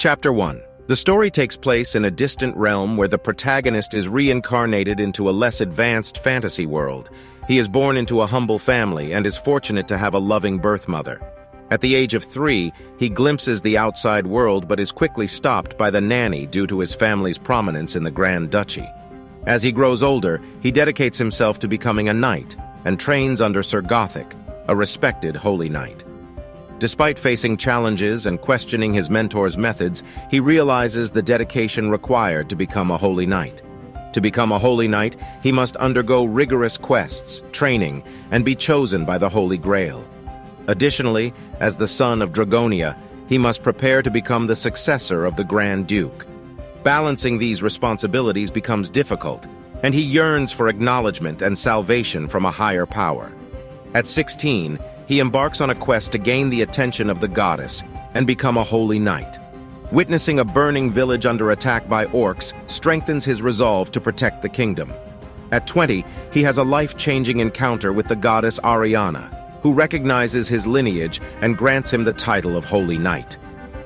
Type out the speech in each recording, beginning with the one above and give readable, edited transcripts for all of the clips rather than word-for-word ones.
Chapter 1. The story takes place in a distant realm where the protagonist is reincarnated into a less advanced fantasy world. He is born into a humble family and is fortunate to have a loving birth mother. At the age of 3, he glimpses the outside world but is quickly stopped by the nanny due to his family's prominence in the Grand Duchy. As he grows older, he dedicates himself to becoming a knight and trains under Sir Gothic, a respected holy knight. Despite facing challenges and questioning his mentor's methods, he realizes the dedication required to become a holy knight. To become a holy knight, he must undergo rigorous quests, training, and be chosen by the Holy Grail. Additionally, as the son of Dragonia, he must prepare to become the successor of the Grand Duke. Balancing these responsibilities becomes difficult, and he yearns for acknowledgement and salvation from a higher power. At 16, he embarks on a quest to gain the attention of the goddess and become a holy knight. Witnessing a burning village under attack by orcs strengthens his resolve to protect the kingdom. At 20, he has a life-changing encounter with the goddess Ariana, who recognizes his lineage and grants him the title of Holy Knight.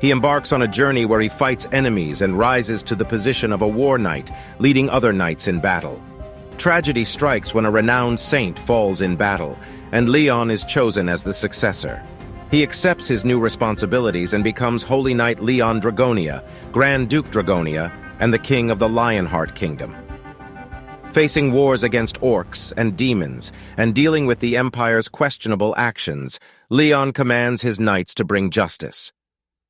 He embarks on a journey where he fights enemies and rises to the position of a war knight, leading other knights in battle. Tragedy strikes when a renowned saint falls in battle, and Leon is chosen as the successor. He accepts his new responsibilities and becomes Holy Knight Leon Dragonia, Grand Duke Dragonia, and the King of the Lionheart Kingdom. Facing wars against orcs and demons, and dealing with the Empire's questionable actions, Leon commands his knights to bring justice.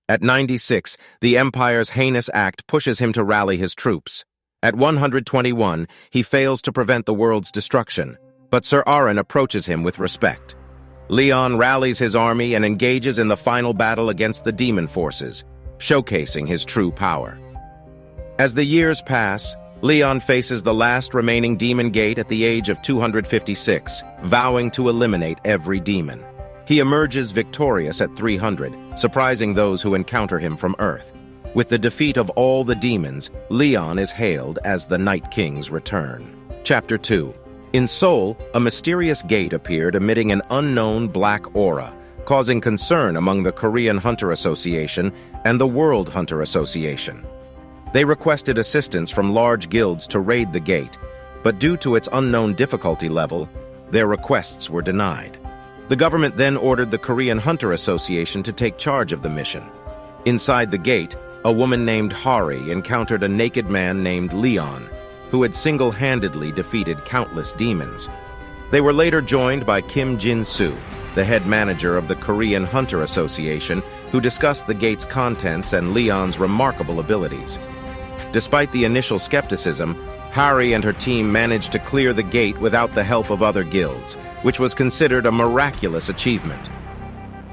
At 96, the Empire's heinous act pushes him to rally his troops. At 121, he fails to prevent the world's destruction, but Sir Aaron approaches him with respect. Leon rallies his army and engages in the final battle against the demon forces, showcasing his true power. As the years pass, Leon faces the last remaining demon gate at the age of 256, vowing to eliminate every demon. He emerges victorious at 300, surprising those who encounter him from Earth. With the defeat of all the demons, Leon is hailed as the Night King's return. Chapter 2. In Seoul, a mysterious gate appeared emitting an unknown black aura, causing concern among the Korean Hunter Association and the World Hunter Association. They requested assistance from large guilds to raid the gate, but due to its unknown difficulty level, their requests were denied. The government then ordered the Korean Hunter Association to take charge of the mission. Inside the gate, a woman named Hari encountered a naked man named Leon, who had single-handedly defeated countless demons. They were later joined by Kim Jin-soo, the head manager of the Korean Hunter Association, who discussed the gate's contents and Leon's remarkable abilities. Despite the initial skepticism, Hari and her team managed to clear the gate without the help of other guilds, which was considered a miraculous achievement.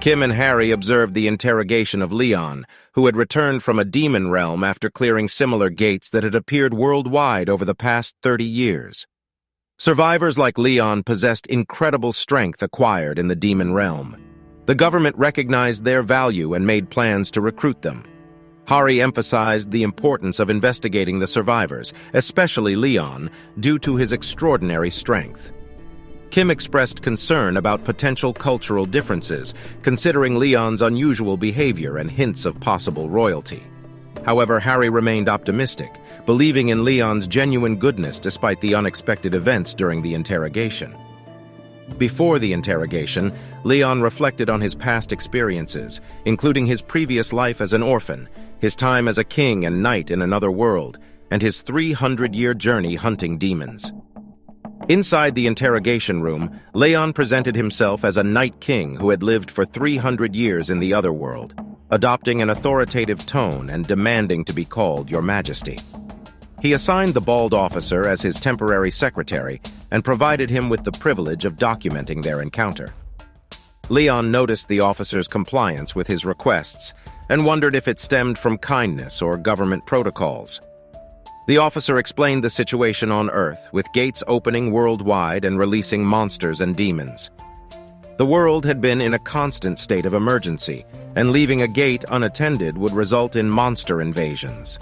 Kim and Hari observed the interrogation of Leon, who had returned from a demon realm after clearing similar gates that had appeared worldwide over the past 30 years. Survivors like Leon possessed incredible strength acquired in the demon realm. The government recognized their value and made plans to recruit them. Hari emphasized the importance of investigating the survivors, especially Leon, due to his extraordinary strength. Kim expressed concern about potential cultural differences, considering Leon's unusual behavior and hints of possible royalty. However, Hari remained optimistic, believing in Leon's genuine goodness despite the unexpected events during the interrogation. Before the interrogation, Leon reflected on his past experiences, including his previous life as an orphan, his time as a king and knight in another world, and his 300-year journey hunting demons. Inside the interrogation room, Leon presented himself as a Night King who had lived for 300 years in the other world, adopting an authoritative tone and demanding to be called Your Majesty. He assigned the bald officer as his temporary secretary and provided him with the privilege of documenting their encounter. Leon noticed the officer's compliance with his requests and wondered if it stemmed from kindness or government protocols. The officer explained the situation on Earth, with gates opening worldwide and releasing monsters and demons. The world had been in a constant state of emergency, and leaving a gate unattended would result in monster invasions.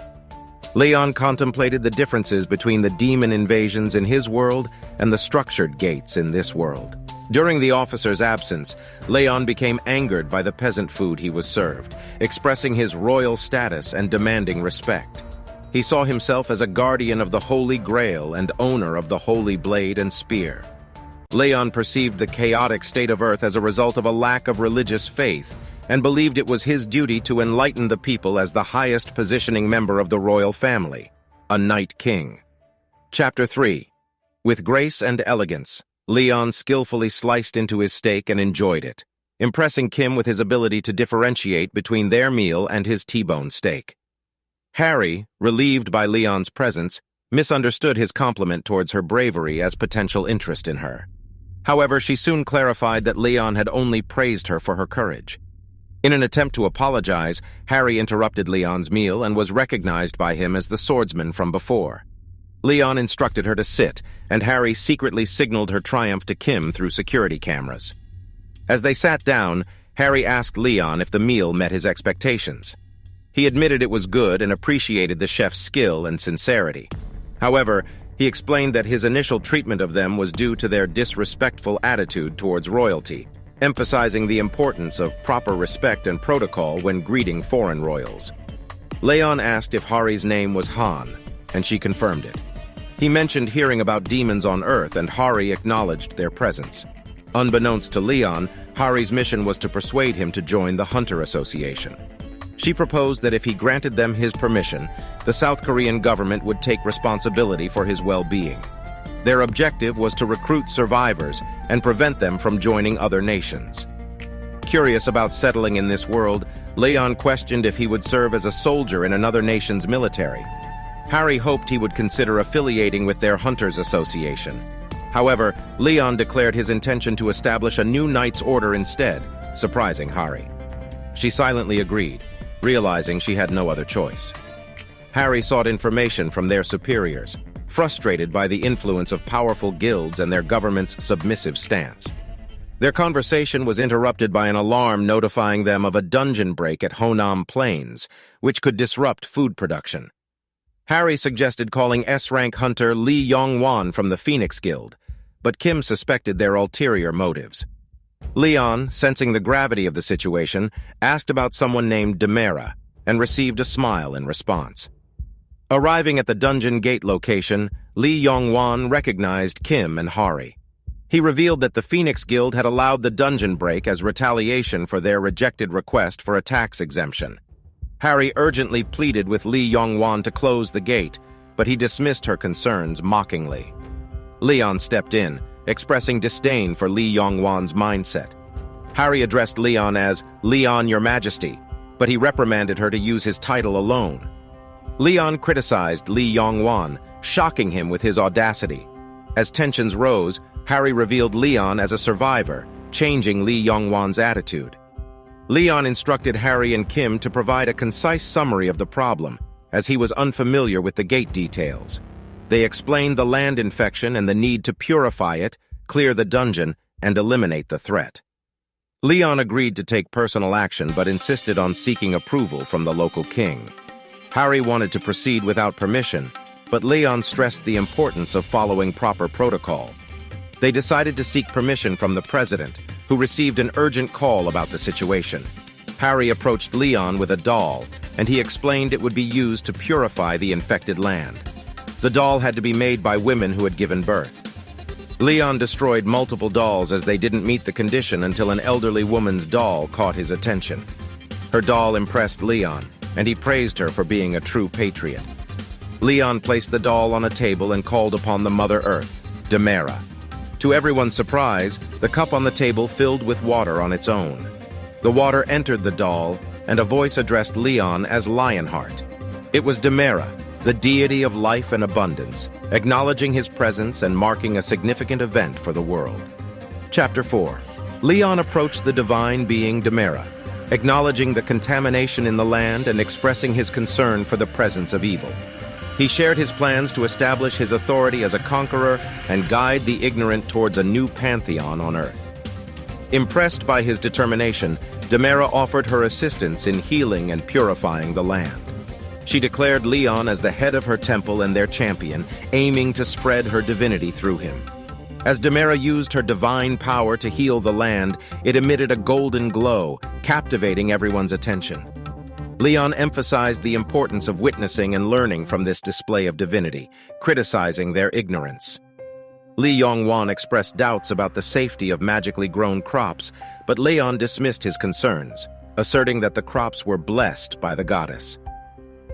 Leon contemplated the differences between the demon invasions in his world and the structured gates in this world. During the officer's absence, Leon became angered by the peasant food he was served, expressing his royal status and demanding respect. He saw himself as a guardian of the Holy Grail and owner of the Holy Blade and Spear. Leon perceived the chaotic state of Earth as a result of a lack of religious faith and believed it was his duty to enlighten the people as the highest positioning member of the royal family, a Night King. Chapter 3. With grace and elegance, Leon skillfully sliced into his steak and enjoyed it, impressing Kim with his ability to differentiate between their meal and his T-bone steak. Harry, relieved by Leon's presence, misunderstood his compliment towards her bravery as potential interest in her. However, she soon clarified that Leon had only praised her for her courage. In an attempt to apologize, Harry interrupted Leon's meal and was recognized by him as the swordsman from before. Leon instructed her to sit, and Harry secretly signaled her triumph to Kim through security cameras. As they sat down, Harry asked Leon if the meal met his expectations. He admitted it was good and appreciated the chef's skill and sincerity. However, he explained that his initial treatment of them was due to their disrespectful attitude towards royalty, emphasizing the importance of proper respect and protocol when greeting foreign royals. Leon asked if Hari's name was Han, and she confirmed it. He mentioned hearing about demons on Earth, and Hari acknowledged their presence. Unbeknownst to Leon, Hari's mission was to persuade him to join the Hunter Association. She proposed that if he granted them his permission, the South Korean government would take responsibility for his well-being. Their objective was to recruit survivors and prevent them from joining other nations. Curious about settling in this world, Leon questioned if he would serve as a soldier in another nation's military. Harry hoped he would consider affiliating with their Hunters Association. However, Leon declared his intention to establish a new Knight's Order instead, surprising Harry. She silently agreed, realizing she had no other choice. Harry sought information from their superiors, frustrated by the influence of powerful guilds and their government's submissive stance. Their conversation was interrupted by an alarm notifying them of a dungeon break at Honam Plains, which could disrupt food production. Harry suggested calling S-rank hunter Lee Yong-wan from the Phoenix Guild, but Kim suspected their ulterior motives. Leon, sensing the gravity of the situation, asked about someone named Demera and received a smile in response. Arriving at the dungeon gate location, Lee Yong-wan recognized Kim and Hari. He revealed that the Phoenix Guild had allowed the dungeon break as retaliation for their rejected request for a tax exemption. Harry urgently pleaded with Lee Yong-wan to close the gate, but he dismissed her concerns mockingly. Leon stepped in, expressing disdain for Lee Yong-wan's mindset. Harry addressed Leon as Leon, Your Majesty, but he reprimanded her to use his title alone. Leon criticized Lee Yong-wan, shocking him with his audacity. As tensions rose, Harry revealed Leon as a survivor, changing Lee Yong-wan's attitude. Leon instructed Harry and Kim to provide a concise summary of the problem, as he was unfamiliar with the gate details. They explained the land infection and the need to purify it, clear the dungeon, and eliminate the threat. Leon agreed to take personal action but insisted on seeking approval from the local king. Harry wanted to proceed without permission, but Leon stressed the importance of following proper protocol. They decided to seek permission from the president, who received an urgent call about the situation. Harry approached Leon with a doll, and he explained it would be used to purify the infected land. The doll had to be made by women who had given birth. Leon destroyed multiple dolls as they didn't meet the condition until an elderly woman's doll caught his attention. Her doll impressed Leon, and he praised her for being a true patriot. Leon placed the doll on a table and called upon the Mother Earth, Demera. To everyone's surprise, the cup on the table filled with water on its own. The water entered the doll, and a voice addressed Leon as Lionheart. It was Demera, the deity of life and abundance, acknowledging his presence and marking a significant event for the world. Chapter 4. Leon approached the divine being Demera, acknowledging the contamination in the land and expressing his concern for the presence of evil. He shared his plans to establish his authority as a conqueror and guide the ignorant towards a new pantheon on Earth. Impressed by his determination, Demera offered her assistance in healing and purifying the land. She declared Leon as the head of her temple and their champion, aiming to spread her divinity through him. As Demera used her divine power to heal the land, it emitted a golden glow, captivating everyone's attention. Leon emphasized the importance of witnessing and learning from this display of divinity, criticizing their ignorance. Li Yongwan expressed doubts about the safety of magically grown crops, but Leon dismissed his concerns, asserting that the crops were blessed by the goddess.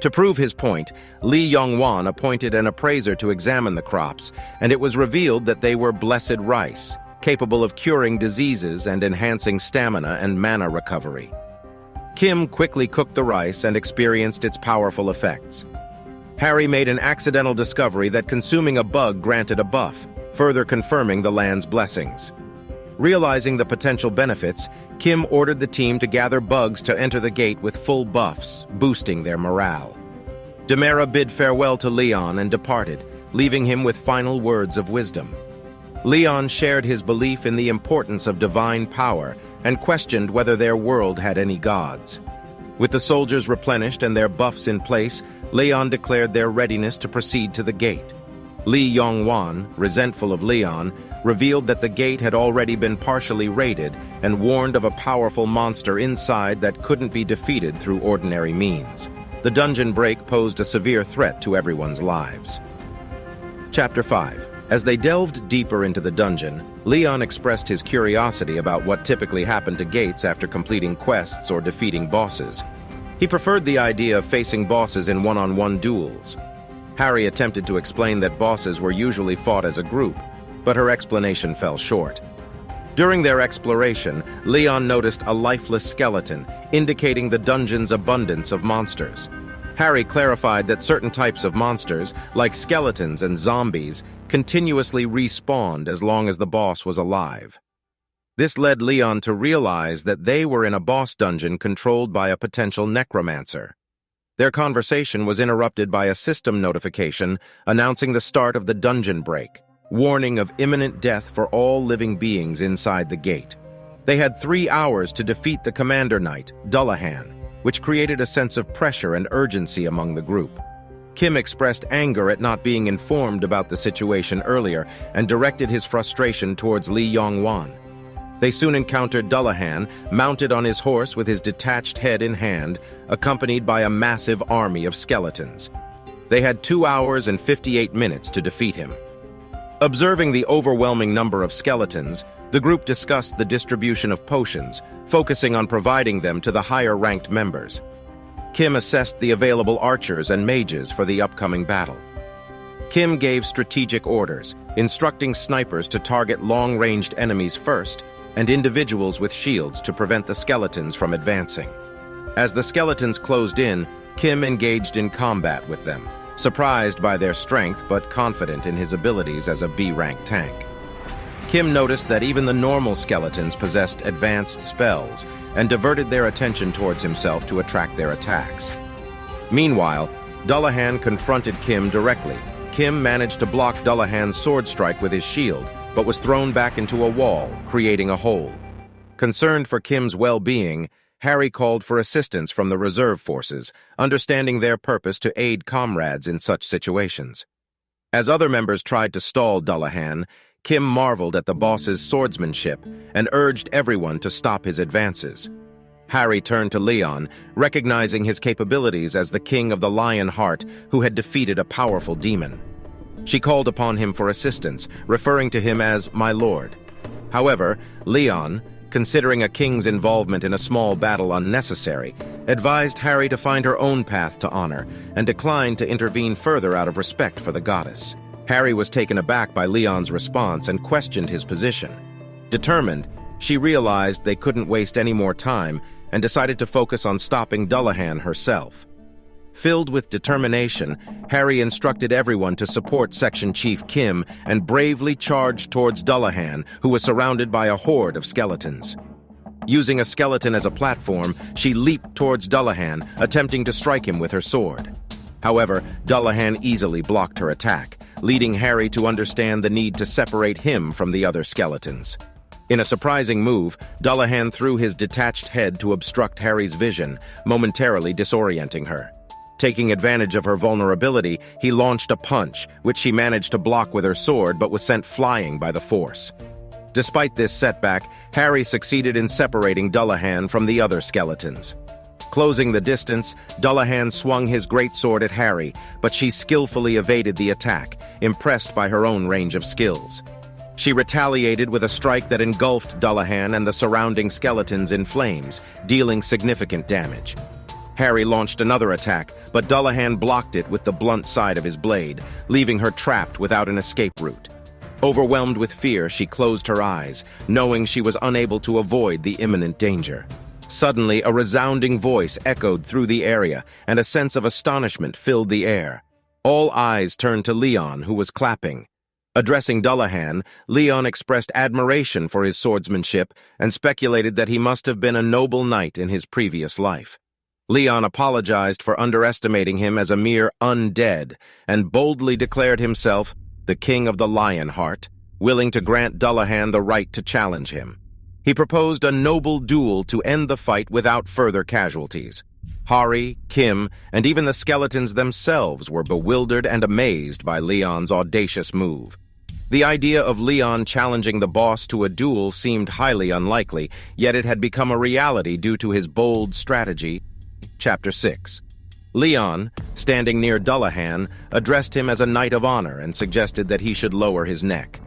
To prove his point, Li Yongwan appointed an appraiser to examine the crops, and it was revealed that they were blessed rice, capable of curing diseases and enhancing stamina and mana recovery. Kim quickly cooked the rice and experienced its powerful effects. Harry made an accidental discovery that consuming a bug granted a buff, further confirming the land's blessings. Realizing the potential benefits, Kim ordered the team to gather bugs to enter the gate with full buffs, boosting their morale. Demera bid farewell to Leon and departed, leaving him with final words of wisdom. Leon shared his belief in the importance of divine power and questioned whether their world had any gods. With the soldiers replenished and their buffs in place, Leon declared their readiness to proceed to the gate. Li Yongwan, resentful of Leon, revealed that the gate had already been partially raided and warned of a powerful monster inside that couldn't be defeated through ordinary means. The dungeon break posed a severe threat to everyone's lives. Chapter 5. As they delved deeper into the dungeon, Leon expressed his curiosity about what typically happened to gates after completing quests or defeating bosses. He preferred the idea of facing bosses in one-on-one duels. Harry attempted to explain that bosses were usually fought as a group, but her explanation fell short. During their exploration, Leon noticed a lifeless skeleton, indicating the dungeon's abundance of monsters. Harry clarified that certain types of monsters, like skeletons and zombies, continuously respawned as long as the boss was alive. This led Leon to realize that they were in a boss dungeon controlled by a potential necromancer. Their conversation was interrupted by a system notification announcing the start of the dungeon break, warning of imminent death for all living beings inside the gate. They had 3 hours to defeat the commander knight, Dullahan, which created a sense of pressure and urgency among the group. Kim expressed anger at not being informed about the situation earlier and directed his frustration towards Li Yongwan. They soon encountered Dullahan, mounted on his horse with his detached head in hand, accompanied by a massive army of skeletons. They had 2 hours and 58 minutes to defeat him. Observing the overwhelming number of skeletons, the group discussed the distribution of potions, focusing on providing them to the higher-ranked members. Kim assessed the available archers and mages for the upcoming battle. Kim gave strategic orders, instructing snipers to target long-ranged enemies first, and individuals with shields to prevent the skeletons from advancing. As the skeletons closed in, Kim engaged in combat with them, surprised by their strength but confident in his abilities as a B-rank tank. Kim noticed that even the normal skeletons possessed advanced spells and diverted their attention towards himself to attract their attacks. Meanwhile, Dullahan confronted Kim directly. Kim managed to block Dullahan's sword strike with his shield, but was thrown back into a wall, creating a hole. Concerned for Kim's well-being, Harry called for assistance from the reserve forces, understanding their purpose to aid comrades in such situations. As other members tried to stall Dullahan, Kim marveled at the boss's swordsmanship and urged everyone to stop his advances. Harry turned to Leon, recognizing his capabilities as the king of the Lion Heart who had defeated a powerful demon. She called upon him for assistance, referring to him as "my lord." However, Leon, considering a king's involvement in a small battle unnecessary, advised Harry to find her own path to honor and declined to intervene further out of respect for the goddess. Harry was taken aback by Leon's response and questioned his position. Determined, she realized they couldn't waste any more time and decided to focus on stopping Dullahan herself. Filled with determination, Harry instructed everyone to support Section Chief Kim and bravely charged towards Dullahan, who was surrounded by a horde of skeletons. Using a skeleton as a platform, she leaped towards Dullahan, attempting to strike him with her sword. However, Dullahan easily blocked her attack, leading Harry to understand the need to separate him from the other skeletons. In a surprising move, Dullahan threw his detached head to obstruct Harry's vision, momentarily disorienting her. Taking advantage of her vulnerability, he launched a punch, which she managed to block with her sword but was sent flying by the force. Despite this setback, Harry succeeded in separating Dullahan from the other skeletons. Closing the distance, Dullahan swung his greatsword at Harry, but she skillfully evaded the attack, impressed by her own range of skills. She retaliated with a strike that engulfed Dullahan and the surrounding skeletons in flames, dealing significant damage. Harry launched another attack, but Dullahan blocked it with the blunt side of his blade, leaving her trapped without an escape route. Overwhelmed with fear, she closed her eyes, knowing she was unable to avoid the imminent danger. Suddenly, a resounding voice echoed through the area, and a sense of astonishment filled the air. All eyes turned to Leon, who was clapping. Addressing Dullahan, Leon expressed admiration for his swordsmanship and speculated that he must have been a noble knight in his previous life. Leon apologized for underestimating him as a mere undead and boldly declared himself the King of the Lionheart, willing to grant Dullahan the right to challenge him. He proposed a noble duel to end the fight without further casualties. Hari, Kim, and even the skeletons themselves were bewildered and amazed by Leon's audacious move. The idea of Leon challenging the boss to a duel seemed highly unlikely, yet it had become a reality due to his bold strategy. Chapter 6. Leon, standing near Dullahan, addressed him as a knight of honor and suggested that he should lower his neck.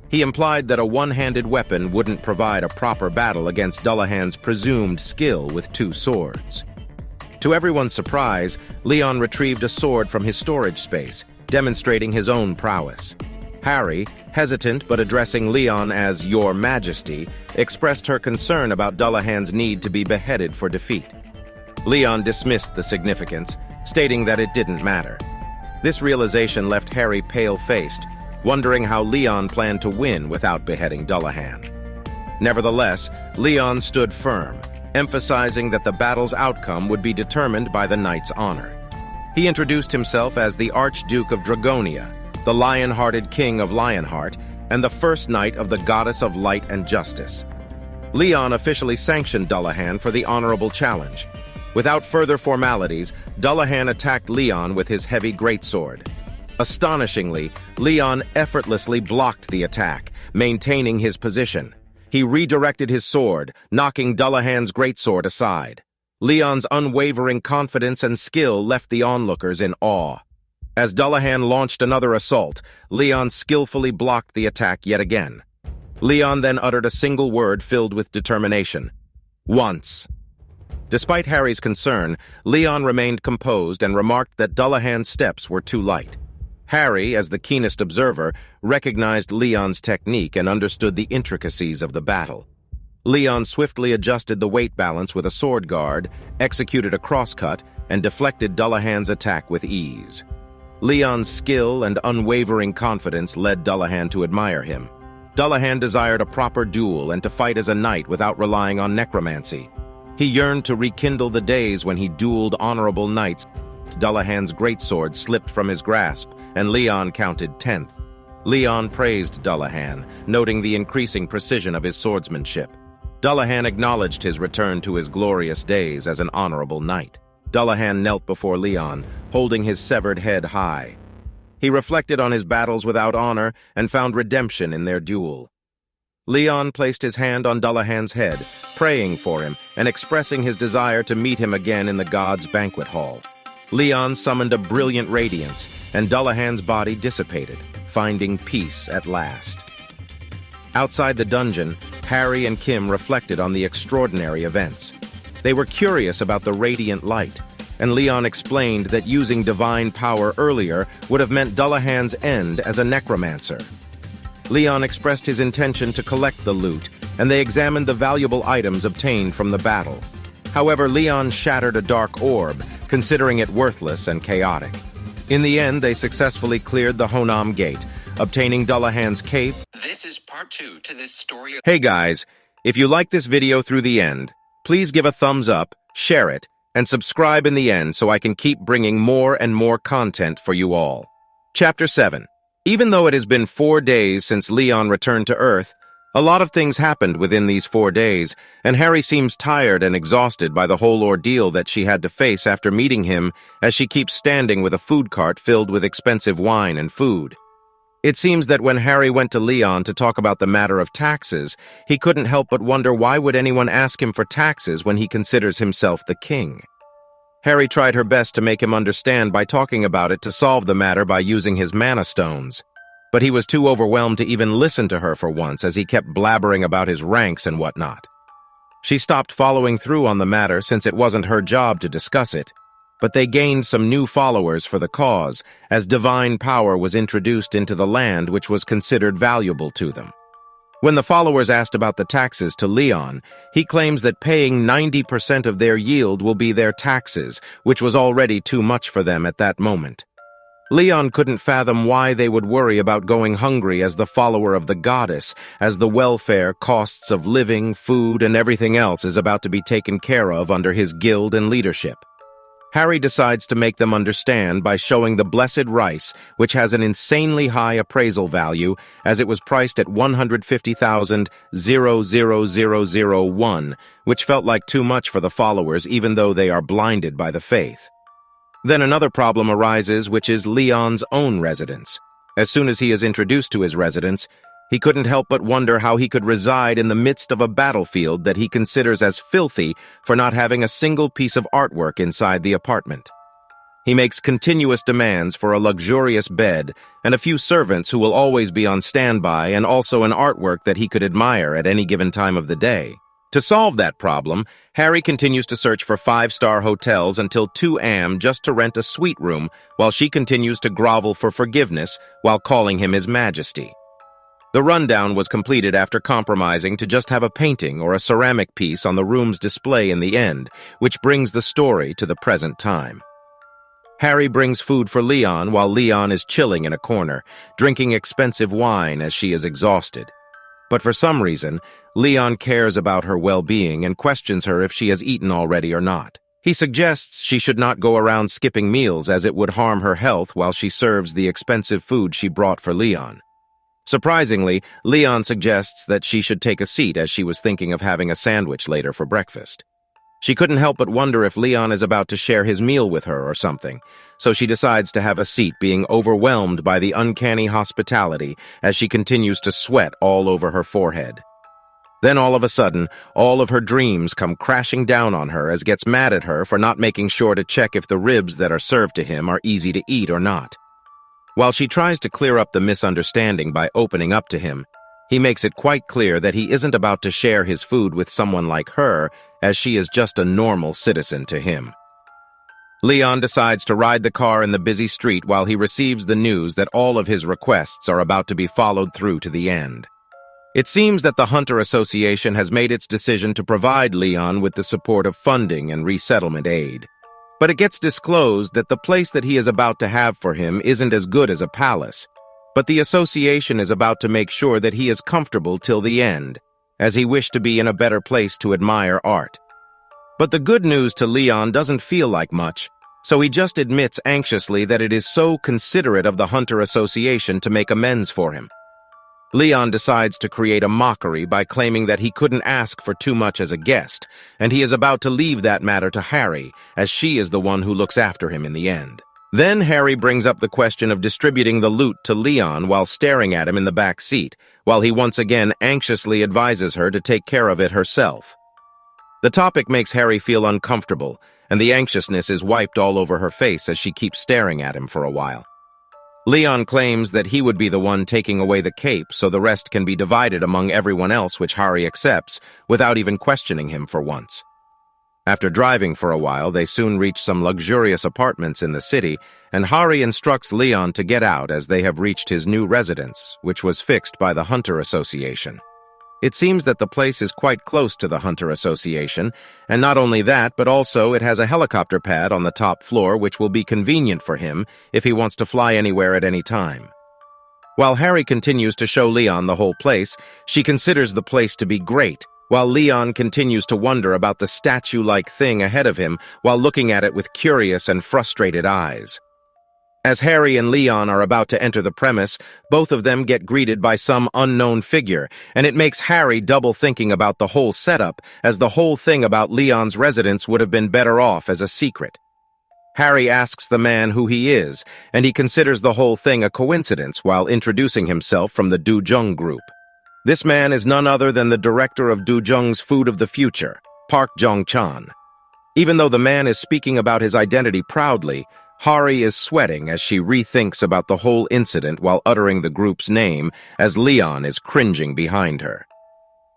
He implied that a one-handed weapon wouldn't provide a proper battle against Dullahan's presumed skill with two swords. To everyone's surprise, Leon retrieved a sword from his storage space, demonstrating his own prowess. Harry, hesitant but addressing Leon as Your Majesty, expressed her concern about Dullahan's need to be beheaded for defeat. Leon dismissed the significance, stating that it didn't matter. This realization left Harry pale-faced, wondering how Leon planned to win without beheading Dullahan. Nevertheless, Leon stood firm, emphasizing that the battle's outcome would be determined by the knight's honor. He introduced himself as the Archduke of Dragonia, the lion-hearted King of Lionheart, and the first knight of the Goddess of Light and Justice. Leon officially sanctioned Dullahan for the honorable challenge. Without further formalities, Dullahan attacked Leon with his heavy greatsword. Astonishingly, Leon effortlessly blocked the attack, maintaining his position. He redirected his sword, knocking Dullahan's greatsword aside. Leon's unwavering confidence and skill left the onlookers in awe. As Dullahan launched another assault, Leon skillfully blocked the attack yet again. Leon then uttered a single word filled with determination. Once. Despite Harry's concern, Leon remained composed and remarked that Dullahan's steps were too light. Harry, as the keenest observer, recognized Leon's technique and understood the intricacies of the battle. Leon swiftly adjusted the weight balance with a sword guard, executed a crosscut, and deflected Dullahan's attack with ease. Leon's skill and unwavering confidence led Dullahan to admire him. Dullahan desired a proper duel and to fight as a knight without relying on necromancy. He yearned to rekindle the days when he dueled honorable knights. Dullahan's greatsword slipped from his grasp, and Leon counted 10th. Leon praised Dullahan, noting the increasing precision of his swordsmanship. Dullahan acknowledged his return to his glorious days as an honorable knight. Dullahan knelt before Leon, holding his severed head high. He reflected on his battles without honor and found redemption in their duel. Leon placed his hand on Dullahan's head, praying for him and expressing his desire to meet him again in the gods' banquet hall. Leon summoned a brilliant radiance, and Dullahan's body dissipated, finding peace at last. Outside the dungeon, Harry and Kim reflected on the extraordinary events. They were curious about the radiant light, and Leon explained that using divine power earlier would have meant Dullahan's end as a necromancer. Leon expressed his intention to collect the loot, and they examined the valuable items obtained from the battle. However, Leon shattered a dark orb, considering it worthless and chaotic. In the end, they successfully cleared the Honam Gate, obtaining Dullahan's cape. This is part 2 to this story. Hey guys, if you like this video through the end, please give a thumbs up, share it, and subscribe in the end so I can keep bringing more and more content for you all. Chapter 7. Even though it has been 4 days since Leon returned to Earth, A lot of things happened within these 4 days, and Harry seems tired and exhausted by the whole ordeal that she had to face after meeting him, as she keeps standing with a food cart filled with expensive wine and food. It seems that when Harry went to Leon to talk about the matter of taxes, he couldn't help but wonder why would anyone ask him for taxes when he considers himself the king. Harry tried her best to make him understand by talking about it to solve the matter by using his mana stones. But he was too overwhelmed to even listen to her for once, as he kept blabbering about his ranks and whatnot. She stopped following through on the matter since it wasn't her job to discuss it, but they gained some new followers for the cause, as divine power was introduced into the land which was considered valuable to them. When the followers asked about the taxes to Leon, he claims that paying 90% of their yield will be their taxes, which was already too much for them at that moment. Leon couldn't fathom why they would worry about going hungry as the follower of the goddess, as the welfare, costs of living, food, and everything else is about to be taken care of under his guild and leadership. Harry decides to make them understand by showing the blessed rice, which has an insanely high appraisal value, as it was priced at 150,000,00001, which felt like too much for the followers even though they are blinded by the faith. Then another problem arises, which is Leon's own residence. As soon as he is introduced to his residence, he couldn't help but wonder how he could reside in the midst of a battlefield that he considers as filthy for not having a single piece of artwork inside the apartment. He makes continuous demands for a luxurious bed and a few servants who will always be on standby, and also an artwork that he could admire at any given time of the day. To solve that problem, Harry continues to search for 5-star hotels until 2 a.m. just to rent a suite room, while she continues to grovel for forgiveness while calling him His Majesty. The rundown was completed after compromising to just have a painting or a ceramic piece on the room's display in the end, which brings the story to the present time. Harry brings food for Leon while Leon is chilling in a corner, drinking expensive wine as she is exhausted. But for some reason, Leon cares about her well-being and questions her if she has eaten already or not. He suggests she should not go around skipping meals as it would harm her health while she serves the expensive food she brought for Leon. Surprisingly, Leon suggests that she should take a seat as she was thinking of having a sandwich later for breakfast. She couldn't help but wonder if Leon is about to share his meal with her or something, so she decides to have a seat, being overwhelmed by the uncanny hospitality as she continues to sweat all over her forehead. Then all of a sudden, all of her dreams come crashing down on her as gets mad at her for not making sure to check if the ribs that are served to him are easy to eat or not. While she tries to clear up the misunderstanding by opening up to him, he makes it quite clear that he isn't about to share his food with someone like her, as she is just a normal citizen to him. Leon decides to ride the car in the busy street while he receives the news that all of his requests are about to be followed through to the end. It seems that the Hunter Association has made its decision to provide Leon with the support of funding and resettlement aid. But it gets disclosed that the place that he is about to have for him isn't as good as a palace, but the association is about to make sure that he is comfortable till the end, as he wished to be in a better place to admire art. But the good news to Leon doesn't feel like much, so he just admits anxiously that it is so considerate of the Hunter Association to make amends for him. Leon decides to create a mockery by claiming that he couldn't ask for too much as a guest, and he is about to leave that matter to Harry, as she is the one who looks after him in the end. Then Harry brings up the question of distributing the loot to Leon while staring at him in the back seat, while he once again anxiously advises her to take care of it herself. The topic makes Harry feel uncomfortable, and the anxiousness is wiped all over her face as she keeps staring at him for a while. Leon claims that he would be the one taking away the cape so the rest can be divided among everyone else, which Harry accepts without even questioning him for once. After driving for a while, they soon reach some luxurious apartments in the city, and Harry instructs Leon to get out as they have reached his new residence, which was fixed by the Hunter Association. It seems that the place is quite close to the Hunter Association, and not only that, but also it has a helicopter pad on the top floor which will be convenient for him if he wants to fly anywhere at any time. While Harry continues to show Leon the whole place, she considers the place to be great, while Leon continues to wonder about the statue-like thing ahead of him while looking at it with curious and frustrated eyes. As Harry and Leon are about to enter the premise, both of them get greeted by some unknown figure, and it makes Harry double thinking about the whole setup, as the whole thing about Leon's residence would have been better off as a secret. Harry asks the man who he is, and he considers the whole thing a coincidence while introducing himself from the Dujung group. This man is none other than the director of Dujung's Food of the Future, Park Jong-chan. Even though the man is speaking about his identity proudly, Hari is sweating as she rethinks about the whole incident while uttering the group's name as Leon is cringing behind her.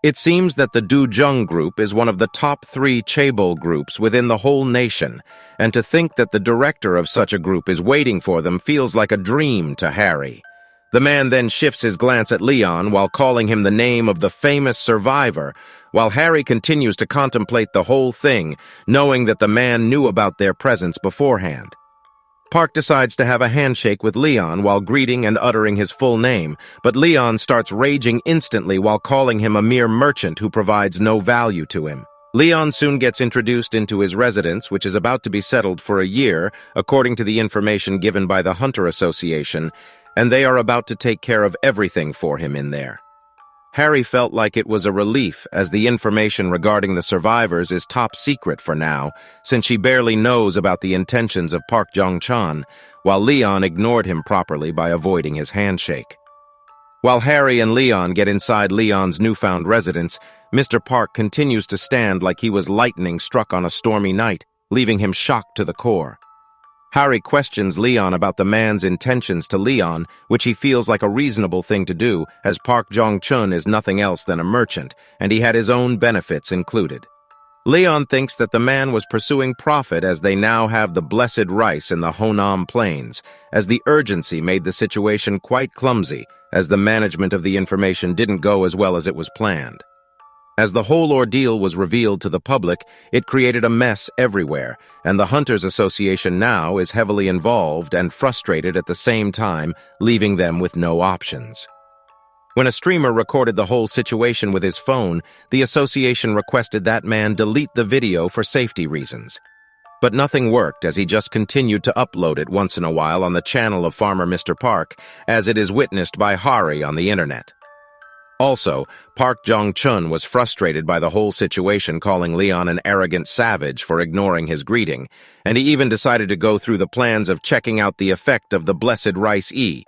It seems that the Dujung group is one of the top 3 chaebol groups within the whole nation, and to think that the director of such a group is waiting for them feels like a dream to Harry. The man then shifts his glance at Leon while calling him the name of the famous survivor, while Harry continues to contemplate the whole thing, knowing that the man knew about their presence beforehand. Park decides to have a handshake with Leon while greeting and uttering his full name, but Leon starts raging instantly while calling him a mere merchant who provides no value to him. Leon soon gets introduced into his residence, which is about to be settled for a year, according to the information given by the Hunter Association, and they are about to take care of everything for him in there. Harry felt like it was a relief, as the information regarding the survivors is top secret for now, since she barely knows about the intentions of Park Jong-chan, while Leon ignored him properly by avoiding his handshake. While Harry and Leon get inside Leon's newfound residence, Mr. Park continues to stand like he was lightning struck on a stormy night, leaving him shocked to the core. Harry questions Leon about the man's intentions to Leon, which he feels like a reasonable thing to do, as Park Jong-chun is nothing else than a merchant, and he had his own benefits included. Leon thinks that the man was pursuing profit as they now have the blessed rice in the Honam Plains, as the urgency made the situation quite clumsy, as the management of the information didn't go as well as it was planned. As the whole ordeal was revealed to the public, it created a mess everywhere, and the Hunters Association now is heavily involved and frustrated at the same time, leaving them with no options. When a streamer recorded the whole situation with his phone, the association requested that man delete the video for safety reasons. But nothing worked, as he just continued to upload it once in a while on the channel of Farmer Mr. Park, as it is witnessed by Hari on the internet. Also, Park Jong-chun was frustrated by the whole situation, calling Leon an arrogant savage for ignoring his greeting, and he even decided to go through the plans of checking out the effect of the blessed rice E.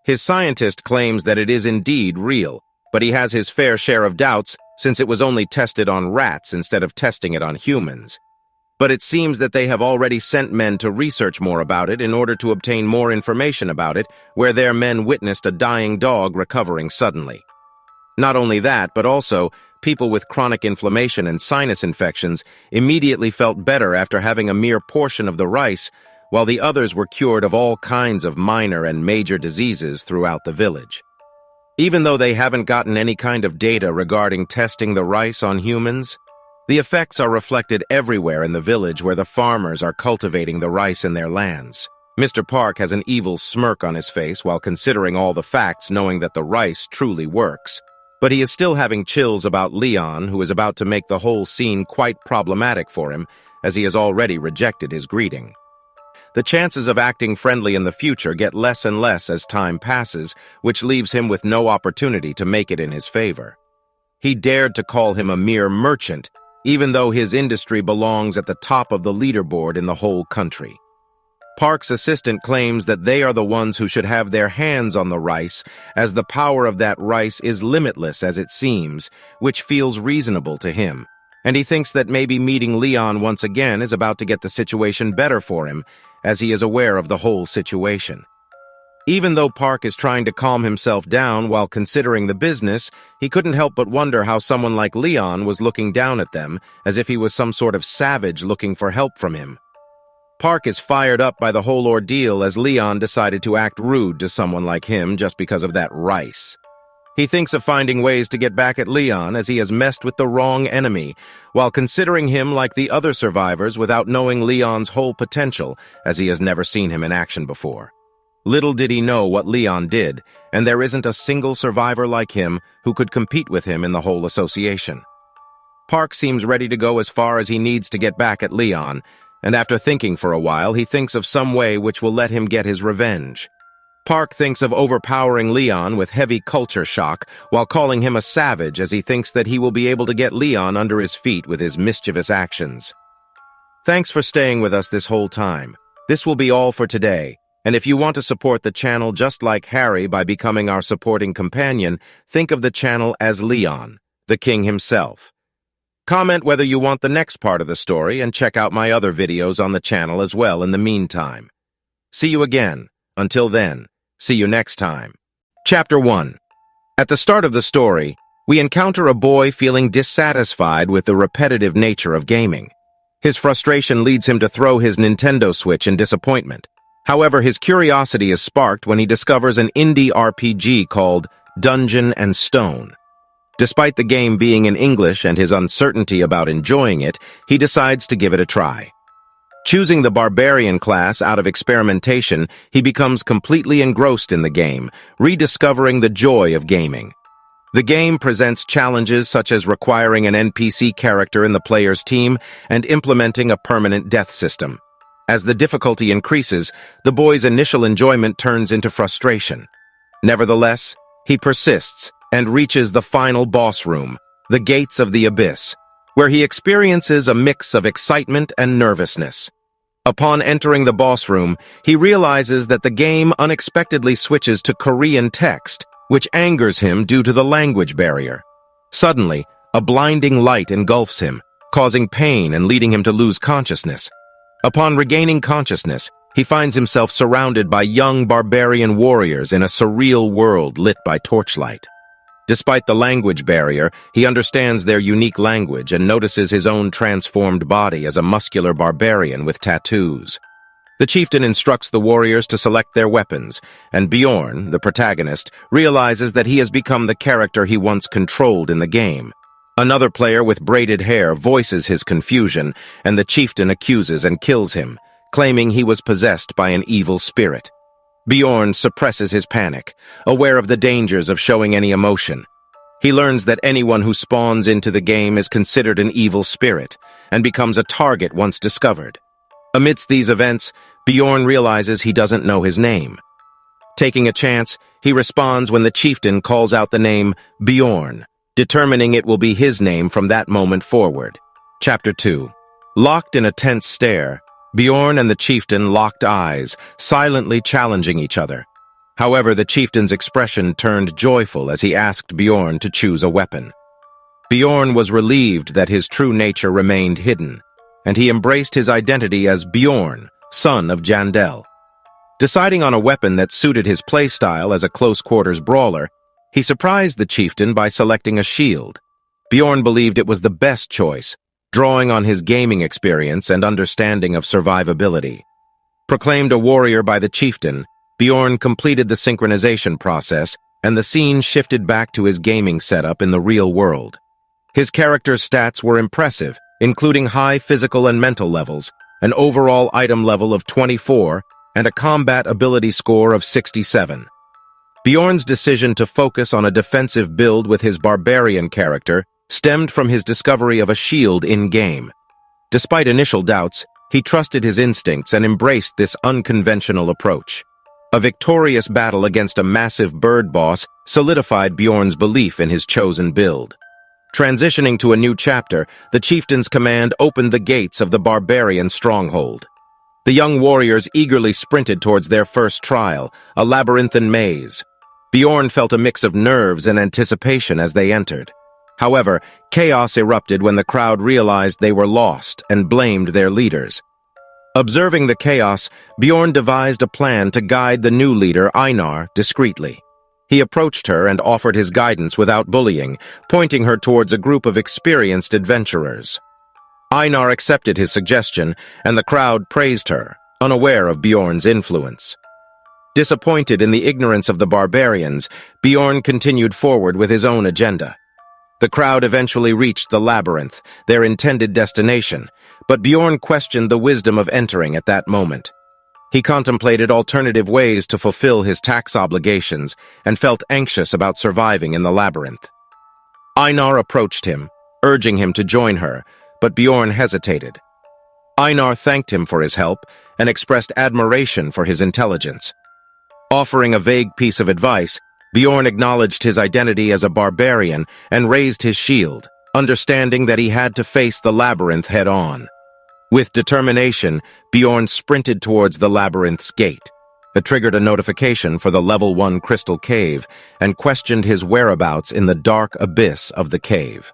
His scientist claims that it is indeed real, but he has his fair share of doubts since it was only tested on rats instead of testing it on humans. But it seems that they have already sent men to research more about it in order to obtain more information about it, where their men witnessed a dying dog recovering suddenly. Not only that, but also, people with chronic inflammation and sinus infections immediately felt better after having a mere portion of the rice, while the others were cured of all kinds of minor and major diseases throughout the village. Even though they haven't gotten any kind of data regarding testing the rice on humans, the effects are reflected everywhere in the village where the farmers are cultivating the rice in their lands. Mr. Park has an evil smirk on his face while considering all the facts, knowing that the rice truly works. But he is still having chills about Leon, who is about to make the whole scene quite problematic for him, as he has already rejected his greeting. The chances of acting friendly in the future get less and less as time passes, which leaves him with no opportunity to make it in his favor. He dared to call him a mere merchant, even though his industry belongs at the top of the leaderboard in the whole country. Park's assistant claims that they are the ones who should have their hands on the rice, as the power of that rice is limitless as it seems, which feels reasonable to him. And he thinks that maybe meeting Leon once again is about to get the situation better for him, as he is aware of the whole situation. Even though Park is trying to calm himself down while considering the business, he couldn't help but wonder how someone like Leon was looking down at them, as if he was some sort of savage looking for help from him. Park is fired up by the whole ordeal as Leon decided to act rude to someone like him just because of that rice. He thinks of finding ways to get back at Leon as he has messed with the wrong enemy, while considering him like the other survivors without knowing Leon's whole potential, as he has never seen him in action before. Little did he know what Leon did, and there isn't a single survivor like him who could compete with him in the whole association. Park seems ready to go as far as he needs to get back at Leon, and after thinking for a while, he thinks of some way which will let him get his revenge. Park thinks of overpowering Leon with heavy culture shock while calling him a savage as he thinks that he will be able to get Leon under his feet with his mischievous actions. Thanks for staying with us this whole time. This will be all for today, and if you want to support the channel just like Harry by becoming our supporting companion, think of the channel as Leon, the king himself. Comment whether you want the next part of the story and check out my other videos on the channel as well in the meantime. See you again. Until then, see you next time. Chapter 1. At the start of the story, we encounter a boy feeling dissatisfied with the repetitive nature of gaming. His frustration leads him to throw his Nintendo Switch in disappointment. However, his curiosity is sparked when he discovers an indie RPG called Dungeon and Stone. Despite the game being in English and his uncertainty about enjoying it, he decides to give it a try. Choosing the barbarian class out of experimentation, he becomes completely engrossed in the game, rediscovering the joy of gaming. The game presents challenges such as requiring an NPC character in the player's team and implementing a permanent death system. As the difficulty increases, the boy's initial enjoyment turns into frustration. Nevertheless, he persists and reaches the final boss room, the Gates of the Abyss, where he experiences a mix of excitement and nervousness. Upon entering the boss room, he realizes that the game unexpectedly switches to Korean text, which angers him due to the language barrier. Suddenly, a blinding light engulfs him, causing pain and leading him to lose consciousness. Upon regaining consciousness, he finds himself surrounded by young barbarian warriors in a surreal world lit by torchlight. Despite the language barrier, he understands their unique language and notices his own transformed body as a muscular barbarian with tattoos. The chieftain instructs the warriors to select their weapons, and Bjorn, the protagonist, realizes that he has become the character he once controlled in the game. Another player with braided hair voices his confusion, and the chieftain accuses and kills him, claiming he was possessed by an evil spirit. Bjorn suppresses his panic, aware of the dangers of showing any emotion. He learns that anyone who spawns into the game is considered an evil spirit, and becomes a target once discovered. Amidst these events, Bjorn realizes he doesn't know his name. Taking a chance, he responds when the chieftain calls out the name Bjorn, determining it will be his name from that moment forward. Chapter 2. Locked in a tense stare, Bjorn and the chieftain locked eyes, silently challenging each other. However, the chieftain's expression turned joyful as he asked Bjorn to choose a weapon. Bjorn was relieved that his true nature remained hidden, and he embraced his identity as Bjorn, son of Jandel. Deciding on a weapon that suited his playstyle as a close-quarters brawler, he surprised the chieftain by selecting a shield. Bjorn believed it was the best choice, drawing on his gaming experience and understanding of survivability. Proclaimed a warrior by the chieftain, Bjorn completed the synchronization process, and the scene shifted back to his gaming setup in the real world. His character's stats were impressive, including high physical and mental levels, an overall item level of 24, and a combat ability score of 67. Bjorn's decision to focus on a defensive build with his barbarian character stemmed from his discovery of a shield in-game. Despite initial doubts, he trusted his instincts and embraced this unconventional approach. A victorious battle against a massive bird boss solidified Bjorn's belief in his chosen build. Transitioning to a new chapter, the chieftain's command opened the gates of the barbarian stronghold. The young warriors eagerly sprinted towards their first trial, a labyrinthine maze. Bjorn felt a mix of nerves and anticipation as they entered. However, chaos erupted when the crowd realized they were lost and blamed their leaders. Observing the chaos, Bjorn devised a plan to guide the new leader, Einar, discreetly. He approached her and offered his guidance without bullying, pointing her towards a group of experienced adventurers. Einar accepted his suggestion, and the crowd praised her, unaware of Bjorn's influence. Disappointed in the ignorance of the barbarians, Bjorn continued forward with his own agenda. The crowd eventually reached the labyrinth, their intended destination, but Bjorn questioned the wisdom of entering at that moment. He contemplated alternative ways to fulfill his tax obligations and felt anxious about surviving in the labyrinth. Einar approached him, urging him to join her, but Bjorn hesitated. Einar thanked him for his help and expressed admiration for his intelligence. Offering a vague piece of advice, Bjorn acknowledged his identity as a barbarian and raised his shield, understanding that he had to face the labyrinth head-on. With determination, Bjorn sprinted towards the labyrinth's gate. It triggered a notification for the Level 1 crystal cave and questioned his whereabouts in the dark abyss of the cave.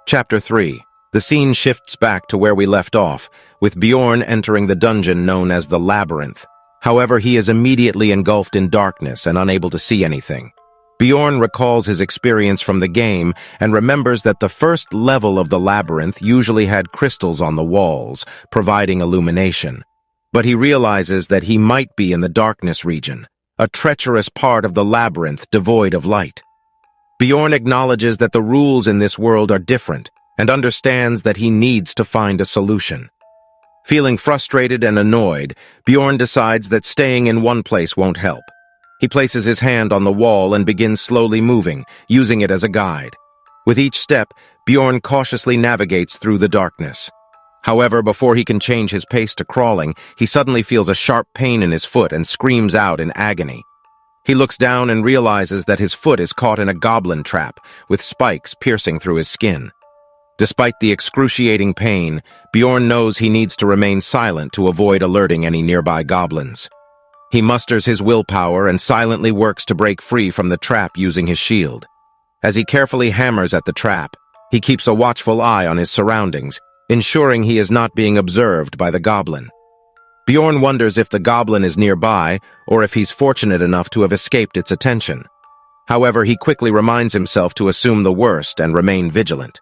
Chapter 3. The scene shifts back to where we left off, with Bjorn entering the dungeon known as the labyrinth. However, he is immediately engulfed in darkness and unable to see anything. Bjorn recalls his experience from the game and remembers that the first level of the labyrinth usually had crystals on the walls, providing illumination. But he realizes that he might be in the darkness region, a treacherous part of the labyrinth devoid of light. Bjorn acknowledges that the rules in this world are different and understands that he needs to find a solution. Feeling frustrated and annoyed, Bjorn decides that staying in one place won't help. He places his hand on the wall and begins slowly moving, using it as a guide. With each step, Bjorn cautiously navigates through the darkness. However, before he can change his pace to crawling, he suddenly feels a sharp pain in his foot and screams out in agony. He looks down and realizes that his foot is caught in a goblin trap, with spikes piercing through his skin. Despite the excruciating pain, Bjorn knows he needs to remain silent to avoid alerting any nearby goblins. He musters his willpower and silently works to break free from the trap using his shield. As he carefully hammers at the trap, he keeps a watchful eye on his surroundings, ensuring he is not being observed by the goblin. Bjorn wonders if the goblin is nearby or if he's fortunate enough to have escaped its attention. However, he quickly reminds himself to assume the worst and remain vigilant.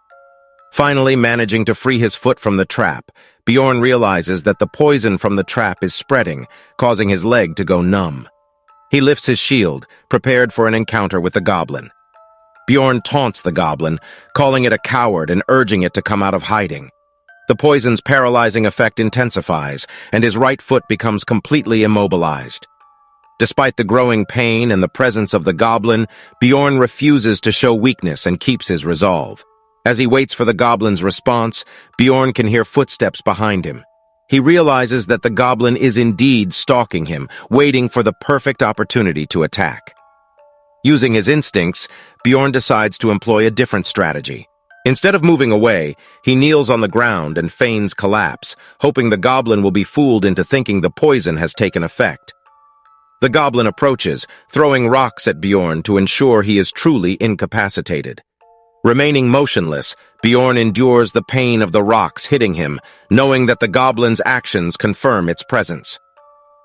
Finally, managing to free his foot from the trap, Bjorn realizes that the poison from the trap is spreading, causing his leg to go numb. He lifts his shield, prepared for an encounter with the goblin. Bjorn taunts the goblin, calling it a coward and urging it to come out of hiding. The poison's paralyzing effect intensifies, and his right foot becomes completely immobilized. Despite the growing pain and the presence of the goblin, Bjorn refuses to show weakness and keeps his resolve. As he waits for the goblin's response, Bjorn can hear footsteps behind him. He realizes that the goblin is indeed stalking him, waiting for the perfect opportunity to attack. Using his instincts, Bjorn decides to employ a different strategy. Instead of moving away, he kneels on the ground and feigns collapse, hoping the goblin will be fooled into thinking the poison has taken effect. The goblin approaches, throwing rocks at Bjorn to ensure he is truly incapacitated. Remaining motionless, Bjorn endures the pain of the rocks hitting him, knowing that the goblin's actions confirm its presence.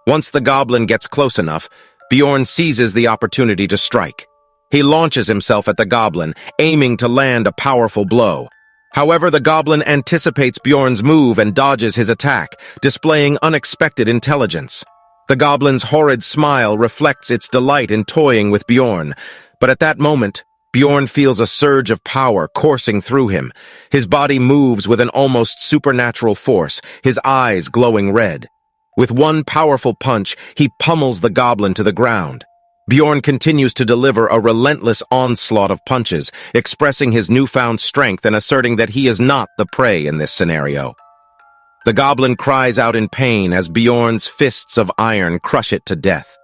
Once the goblin gets close enough, Bjorn seizes the opportunity to strike. He launches himself at the goblin, aiming to land a powerful blow. However, the goblin anticipates Bjorn's move and dodges his attack, displaying unexpected intelligence. The goblin's horrid smile reflects its delight in toying with Bjorn, but at that moment, Bjorn feels a surge of power coursing through him. His body moves with an almost supernatural force, his eyes glowing red. With one powerful punch, he pummels the goblin to the ground. Bjorn continues to deliver a relentless onslaught of punches, expressing his newfound strength and asserting that he is not the prey in this scenario. The goblin cries out in pain as Bjorn's fists of iron crush it to death.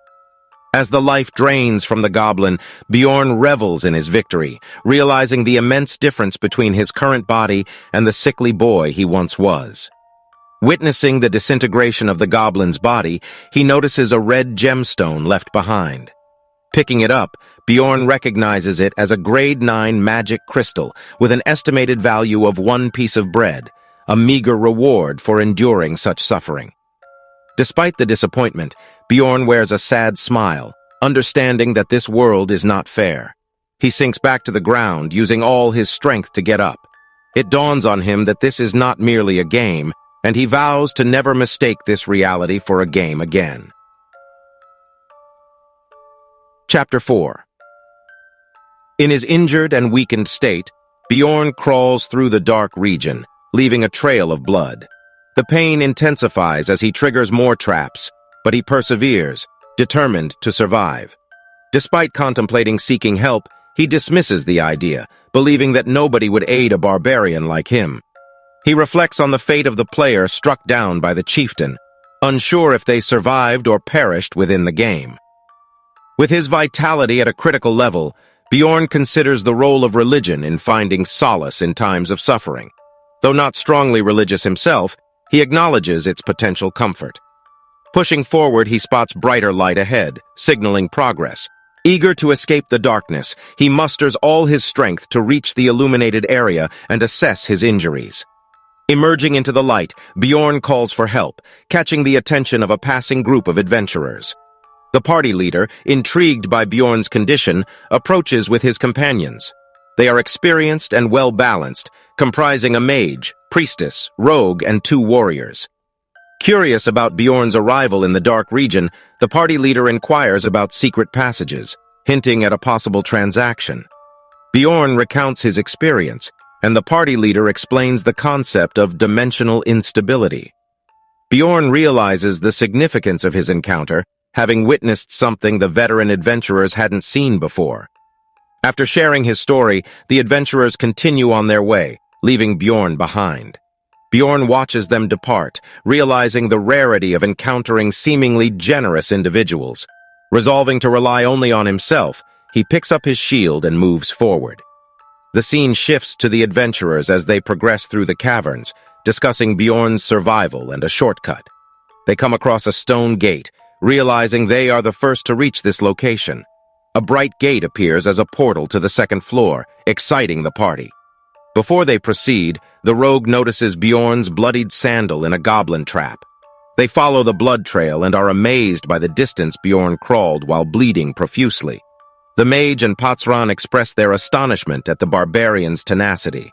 As the life drains from the goblin, Bjorn revels in his victory, realizing the immense difference between his current body and the sickly boy he once was. Witnessing the disintegration of the goblin's body, he notices a red gemstone left behind. Picking it up, Bjorn recognizes it as a grade 9 magic crystal with an estimated value of 1 piece of bread, a meager reward for enduring such suffering. Despite the disappointment, Bjorn wears a sad smile, understanding that this world is not fair. He sinks back to the ground, using all his strength to get up. It dawns on him that this is not merely a game, and he vows to never mistake this reality for a game again. Chapter 4. In his injured and weakened state, Bjorn crawls through the dark region, leaving a trail of blood. The pain intensifies as he triggers more traps, but he perseveres, determined to survive. Despite contemplating seeking help, he dismisses the idea, believing that nobody would aid a barbarian like him. He reflects on the fate of the player struck down by the chieftain, unsure if they survived or perished within the game. With his vitality at a critical level, Bjorn considers the role of religion in finding solace in times of suffering. Though not strongly religious himself, he acknowledges its potential comfort. Pushing forward, he spots brighter light ahead, signaling progress. Eager to escape the darkness, he musters all his strength to reach the illuminated area and assess his injuries. Emerging into the light, Bjorn calls for help, catching the attention of a passing group of adventurers. The party leader, intrigued by Bjorn's condition, approaches with his companions. They are experienced and well-balanced, comprising a mage, priestess, rogue, and 2 warriors. Curious about Bjorn's arrival in the dark region, the party leader inquires about secret passages, hinting at a possible transaction. Bjorn recounts his experience, and the party leader explains the concept of dimensional instability. Bjorn realizes the significance of his encounter, having witnessed something the veteran adventurers hadn't seen before. After sharing his story, the adventurers continue on their way, leaving Bjorn behind. Bjorn watches them depart, realizing the rarity of encountering seemingly generous individuals. Resolving to rely only on himself, he picks up his shield and moves forward. The scene shifts to the adventurers as they progress through the caverns, discussing Bjorn's survival and a shortcut. They come across a stone gate, realizing they are the first to reach this location. A bright gate appears as a portal to the 2nd floor, exciting the party. Before they proceed, the rogue notices Bjorn's bloodied sandal in a goblin trap. They follow the blood trail and are amazed by the distance Bjorn crawled while bleeding profusely. The mage and Patsran express their astonishment at the barbarian's tenacity.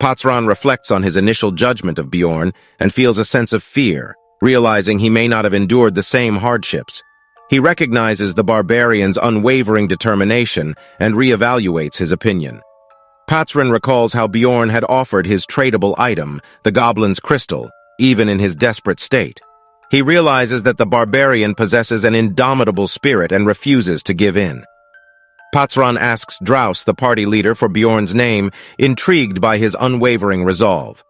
Patsran reflects on his initial judgment of Bjorn and feels a sense of fear, realizing he may not have endured the same hardships. He recognizes the barbarian's unwavering determination and reevaluates his opinion. Patsran recalls how Bjorn had offered his tradable item, the goblin's crystal, even in his desperate state. He realizes that the barbarian possesses an indomitable spirit and refuses to give in. Patsran asks Draus, the party leader, for Bjorn's name, intrigued by his unwavering resolve.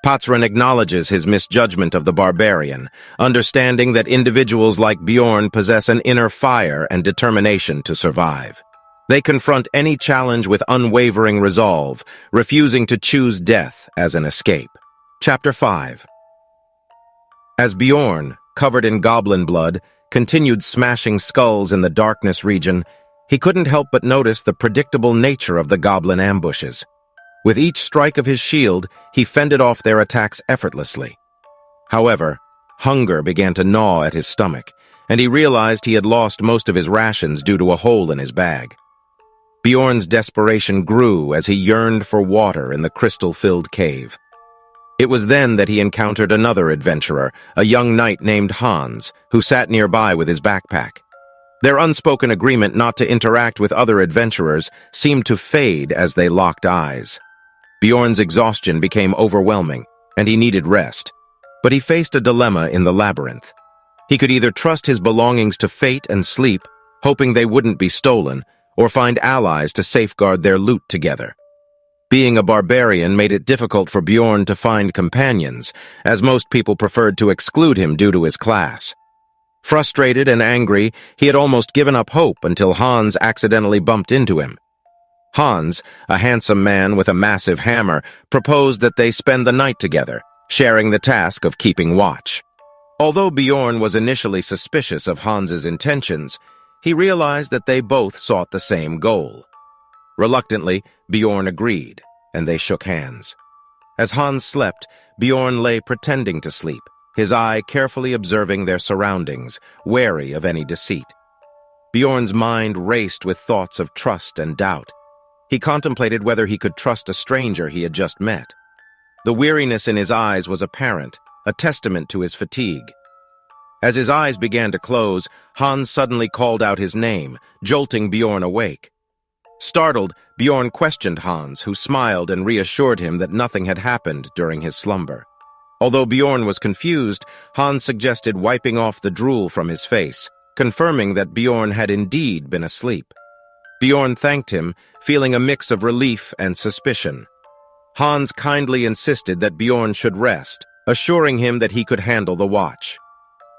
Patsran acknowledges his misjudgment of the barbarian, understanding that individuals like Bjorn possess an inner fire and determination to survive. They confront any challenge with unwavering resolve, refusing to choose death as an escape. Chapter 5. As Bjorn, covered in goblin blood, continued smashing skulls in the darkness region, he couldn't help but notice the predictable nature of the goblin ambushes. With each strike of his shield, he fended off their attacks effortlessly. However, hunger began to gnaw at his stomach, and he realized he had lost most of his rations due to a hole in his bag. Bjorn's desperation grew as he yearned for water in the crystal-filled cave. It was then that he encountered another adventurer, a young knight named Hans, who sat nearby with his backpack. Their unspoken agreement not to interact with other adventurers seemed to fade as they locked eyes. Bjorn's exhaustion became overwhelming, and he needed rest. But he faced a dilemma in the labyrinth. He could either trust his belongings to fate and sleep, hoping they wouldn't be stolen, or find allies to safeguard their loot together. Being a barbarian made it difficult for Bjorn to find companions, as most people preferred to exclude him due to his class. Frustrated and angry, he had almost given up hope until Hans accidentally bumped into him. Hans, a handsome man with a massive hammer, proposed that they spend the night together, sharing the task of keeping watch. Although Bjorn was initially suspicious of Hans's intentions, he realized that they both sought the same goal. Reluctantly, Bjorn agreed, and they shook hands. As Hans slept, Bjorn lay pretending to sleep, his eye carefully observing their surroundings, wary of any deceit. Bjorn's mind raced with thoughts of trust and doubt. He contemplated whether he could trust a stranger he had just met. The weariness in his eyes was apparent, a testament to his fatigue. As his eyes began to close, Hans suddenly called out his name, jolting Bjorn awake. Startled, Bjorn questioned Hans, who smiled and reassured him that nothing had happened during his slumber. Although Bjorn was confused, Hans suggested wiping off the drool from his face, confirming that Bjorn had indeed been asleep. Bjorn thanked him, feeling a mix of relief and suspicion. Hans kindly insisted that Bjorn should rest, assuring him that he could handle the watch.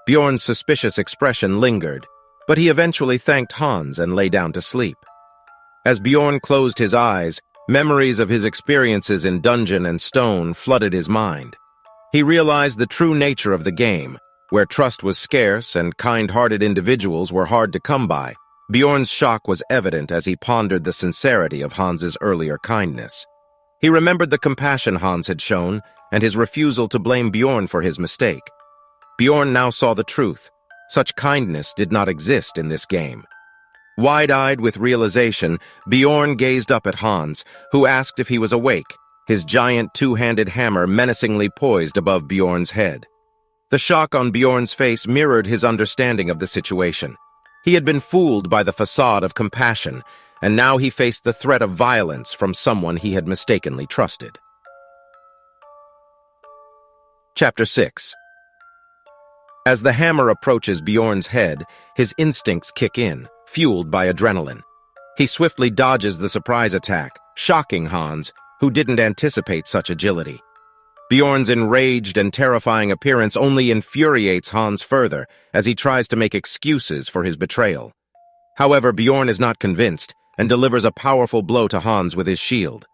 Bjorn's suspicious expression lingered, but he eventually thanked Hans and lay down to sleep. As Bjorn closed his eyes, memories of his experiences in Dungeon and Stone flooded his mind. He realized the true nature of the game, where trust was scarce and kind-hearted individuals were hard to come by. Bjorn's shock was evident as he pondered the sincerity of Hans's earlier kindness. He remembered the compassion Hans had shown and his refusal to blame Bjorn for his mistake. Bjorn now saw the truth. Such kindness did not exist in this game. Wide-eyed with realization, Bjorn gazed up at Hans, who asked if he was awake, his giant two-handed hammer menacingly poised above Bjorn's head. The shock on Bjorn's face mirrored his understanding of the situation. He had been fooled by the facade of compassion, and now he faced the threat of violence from someone he had mistakenly trusted. Chapter 6. As the hammer approaches Bjorn's head, his instincts kick in, fueled by adrenaline. He swiftly dodges the surprise attack, shocking Hans, who didn't anticipate such agility. Bjorn's enraged and terrifying appearance only infuriates Hans further as he tries to make excuses for his betrayal. However, Bjorn is not convinced and delivers a powerful blow to Hans with his shield.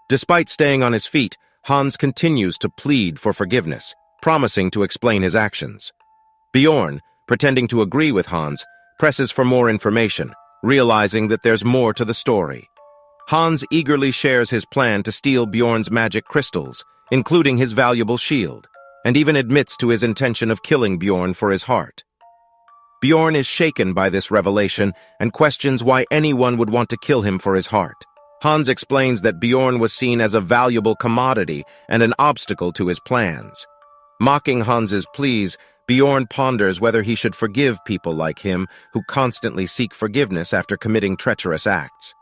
Despite staying on his feet, Hans continues to plead for forgiveness, promising to explain his actions. Bjorn, pretending to agree with Hans, presses for more information, realizing that there's more to the story. Hans eagerly shares his plan to steal Bjorn's magic crystals, including his valuable shield, and even admits to his intention of killing Bjorn for his heart. Bjorn is shaken by this revelation and questions why anyone would want to kill him for his heart. Hans explains that Bjorn was seen as a valuable commodity and an obstacle to his plans. Mocking Hans's pleas, Bjorn ponders whether he should forgive people like him who constantly seek forgiveness after committing treacherous acts.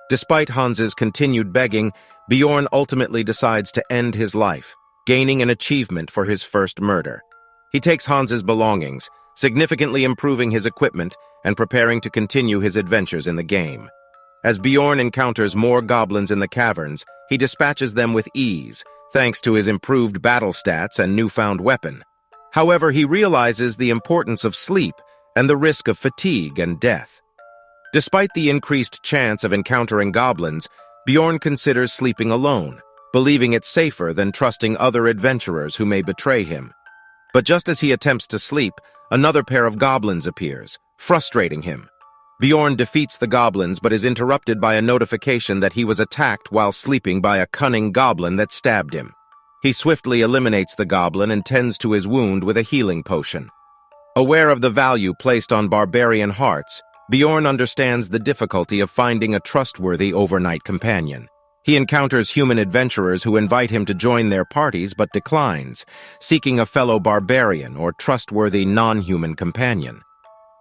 Despite Hans's continued begging, Bjorn ultimately decides to end his life, gaining an achievement for his first murder. He takes Hans's belongings, significantly improving his equipment and preparing to continue his adventures in the game. As Bjorn encounters more goblins in the caverns, he dispatches them with ease, thanks to his improved battle stats and newfound weapon. However, he realizes the importance of sleep and the risk of fatigue and death. Despite the increased chance of encountering goblins, Bjorn considers sleeping alone, believing it safer than trusting other adventurers who may betray him. But just as he attempts to sleep, another pair of goblins appears, frustrating him. Bjorn defeats the goblins but is interrupted by a notification that he was attacked while sleeping by a cunning goblin that stabbed him. He swiftly eliminates the goblin and tends to his wound with a healing potion. Aware of the value placed on barbarian hearts, Bjorn understands the difficulty of finding a trustworthy overnight companion. He encounters human adventurers who invite him to join their parties but declines, seeking a fellow barbarian or trustworthy non-human companion.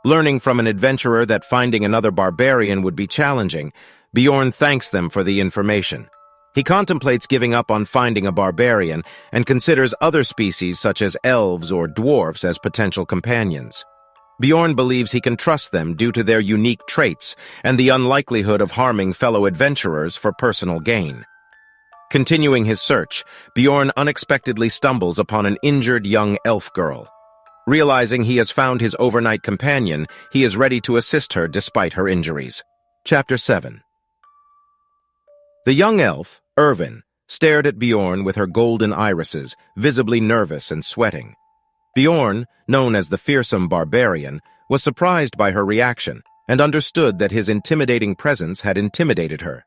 Learning from an adventurer that finding another barbarian would be challenging, Bjorn thanks them for the information. He contemplates giving up on finding a barbarian and considers other species such as elves or dwarfs as potential companions. Bjorn believes he can trust them due to their unique traits and the unlikelihood of harming fellow adventurers for personal gain. Continuing his search, Bjorn unexpectedly stumbles upon an injured young elf girl. Realizing he has found his overnight companion, he is ready to assist her despite her injuries. Chapter 7. The young elf, Erwin, stared at Bjorn with her golden irises, visibly nervous and sweating. Bjorn, known as the fearsome barbarian, was surprised by her reaction and understood that his intimidating presence had intimidated her.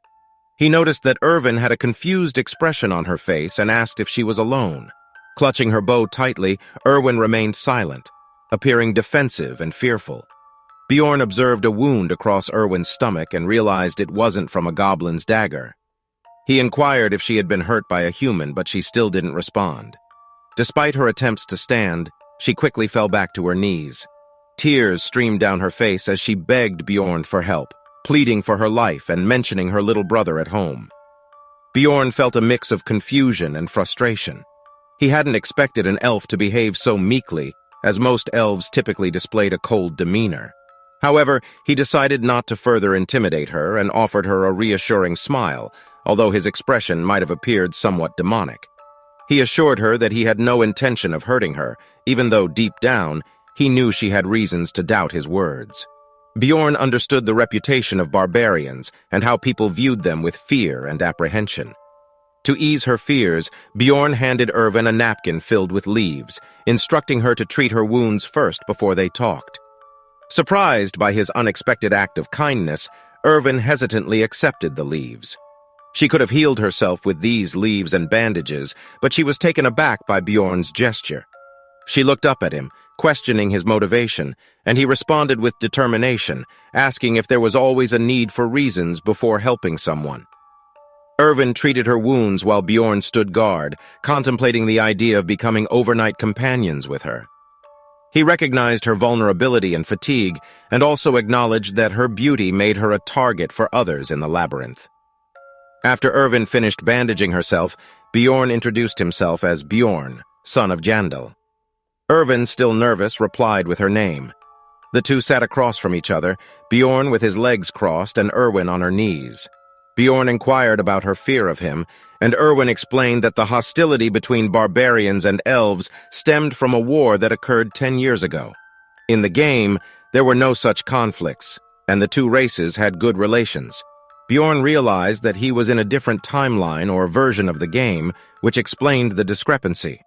He noticed that Erwin had a confused expression on her face and asked if she was alone. Clutching her bow tightly, Erwin remained silent, appearing defensive and fearful. Bjorn observed a wound across Erwin's stomach and realized it wasn't from a goblin's dagger. He inquired if she had been hurt by a human, but she still didn't respond. Despite her attempts to stand, she quickly fell back to her knees. Tears streamed down her face as she begged Bjorn for help, pleading for her life and mentioning her little brother at home. Bjorn felt a mix of confusion and frustration. He hadn't expected an elf to behave so meekly, as most elves typically displayed a cold demeanor. However, he decided not to further intimidate her and offered her a reassuring smile, although his expression might have appeared somewhat demonic. He assured her that he had no intention of hurting her, even though deep down, he knew she had reasons to doubt his words. Bjorn understood the reputation of barbarians and how people viewed them with fear and apprehension. To ease her fears, Bjorn handed Irvin a napkin filled with leaves, instructing her to treat her wounds first before they talked. Surprised by his unexpected act of kindness, Irvin hesitantly accepted the leaves. She could have healed herself with these leaves and bandages, but she was taken aback by Bjorn's gesture. She looked up at him, questioning his motivation, and he responded with determination, asking if there was always a need for reasons before helping someone. Irvin treated her wounds while Bjorn stood guard, contemplating the idea of becoming overnight companions with her. He recognized her vulnerability and fatigue, and also acknowledged that her beauty made her a target for others in the labyrinth. After Irvin finished bandaging herself, Bjorn introduced himself as Bjorn, son of Jandal. Irvin, still nervous, replied with her name. The two sat across from each other, Bjorn with his legs crossed and Irwin on her knees. Bjorn inquired about her fear of him, and Irwin explained that the hostility between barbarians and elves stemmed from a war that occurred 10 years ago. In the game, there were no such conflicts, and the two races had good relations. Bjorn realized that he was in a different timeline or version of the game, which explained the discrepancy.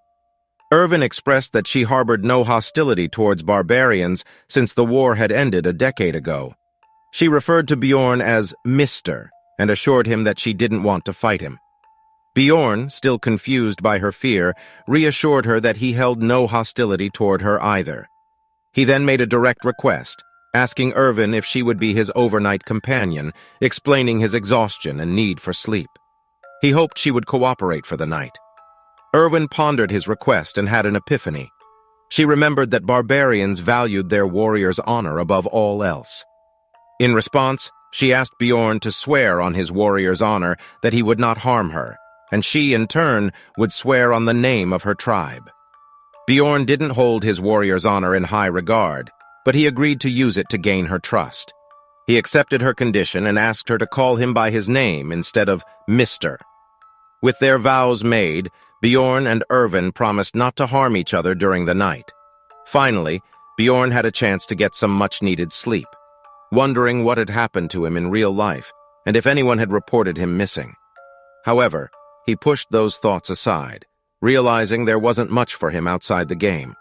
Irvin expressed that she harbored no hostility towards barbarians since the war had ended a decade ago. She referred to Bjorn as Mr. and assured him that she didn't want to fight him. Bjorn, still confused by her fear, reassured her that he held no hostility toward her either. He then made a direct request, asking Irvin if she would be his overnight companion, explaining his exhaustion and need for sleep. He hoped she would cooperate for the night. Irvin pondered his request and had an epiphany. She remembered that barbarians valued their warrior's honor above all else. In response, she asked Bjorn to swear on his warrior's honor that he would not harm her, and she, in turn, would swear on the name of her tribe. Bjorn didn't hold his warrior's honor in high regard, but he agreed to use it to gain her trust. He accepted her condition and asked her to call him by his name instead of Mr. With their vows made, Bjorn and Irvin promised not to harm each other during the night. Finally, Bjorn had a chance to get some much-needed sleep, wondering what had happened to him in real life and if anyone had reported him missing. However, he pushed those thoughts aside, realizing there wasn't much for him outside the game.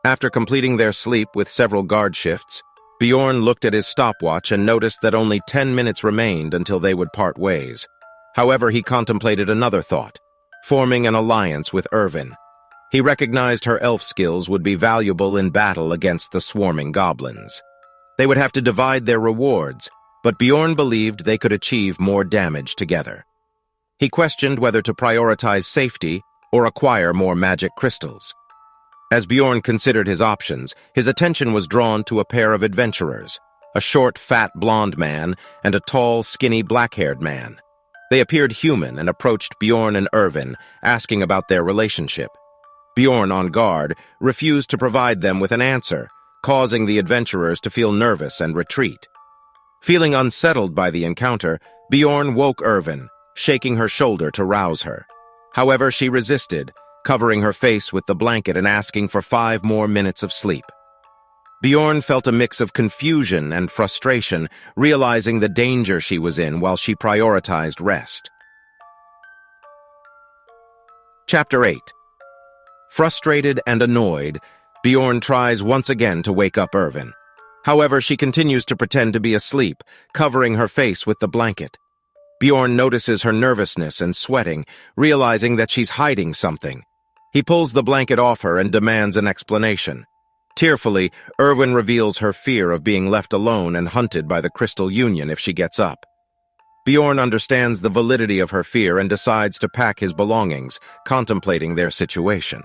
After completing their sleep with several guard shifts, Bjorn looked at his stopwatch and noticed that only 10 minutes remained until they would part ways. However, he contemplated another thought, forming an alliance with Irvin. He recognized her elf skills would be valuable in battle against the swarming goblins. They would have to divide their rewards, but Bjorn believed they could achieve more damage together. He questioned whether to prioritize safety or acquire more magic crystals. As Bjorn considered his options, his attention was drawn to a pair of adventurers, a short, fat, blonde man and a tall, skinny, black-haired man. They appeared human and approached Bjorn and Irvin, asking about their relationship. Bjorn, on guard, refused to provide them with an answer, causing the adventurers to feel nervous and retreat. Feeling unsettled by the encounter, Bjorn woke Irvin, shaking her shoulder to rouse her. However, she resisted, covering her face with the blanket and asking for 5 more minutes of sleep. Bjorn felt a mix of confusion and frustration, realizing the danger she was in while she prioritized rest. Chapter 8. Frustrated and annoyed, Bjorn tries once again to wake up Irvin. However, she continues to pretend to be asleep, covering her face with the blanket. Bjorn notices her nervousness and sweating, realizing that she's hiding something. He pulls the blanket off her and demands an explanation. Tearfully, Irvin reveals her fear of being left alone and hunted by the Crystal Union if she gets up. Bjorn understands the validity of her fear and decides to pack his belongings, contemplating their situation.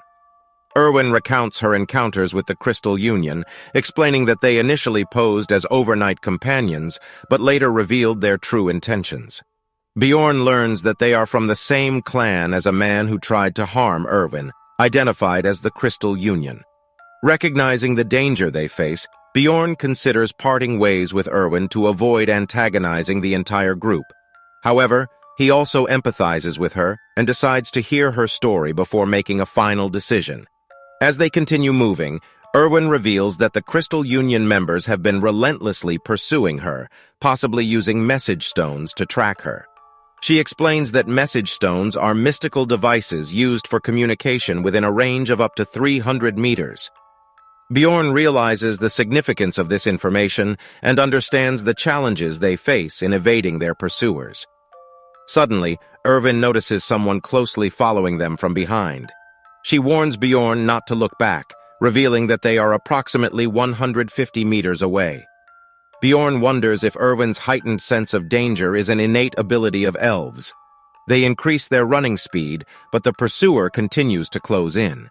Irwin recounts her encounters with the Crystal Union, explaining that they initially posed as overnight companions, but later revealed their true intentions. Bjorn learns that they are from the same clan as a man who tried to harm Irwin, identified as the Crystal Union. Recognizing the danger they face, Bjorn considers parting ways with Irwin to avoid antagonizing the entire group. However, He also empathizes with her and decides to hear her story before making a final decision. As they continue moving, Irwin reveals that the Crystal Union members have been relentlessly pursuing her, possibly using message stones to track her. She explains that message stones are mystical devices used for communication within a range of up to 300 meters. Bjorn realizes the significance of this information and understands the challenges they face in evading their pursuers. Suddenly, Irwin notices someone closely following them from behind. She warns Bjorn not to look back, revealing that they are approximately 150 meters away. Bjorn wonders if Irwin's heightened sense of danger is an innate ability of elves. They increase their running speed, but the pursuer continues to close in.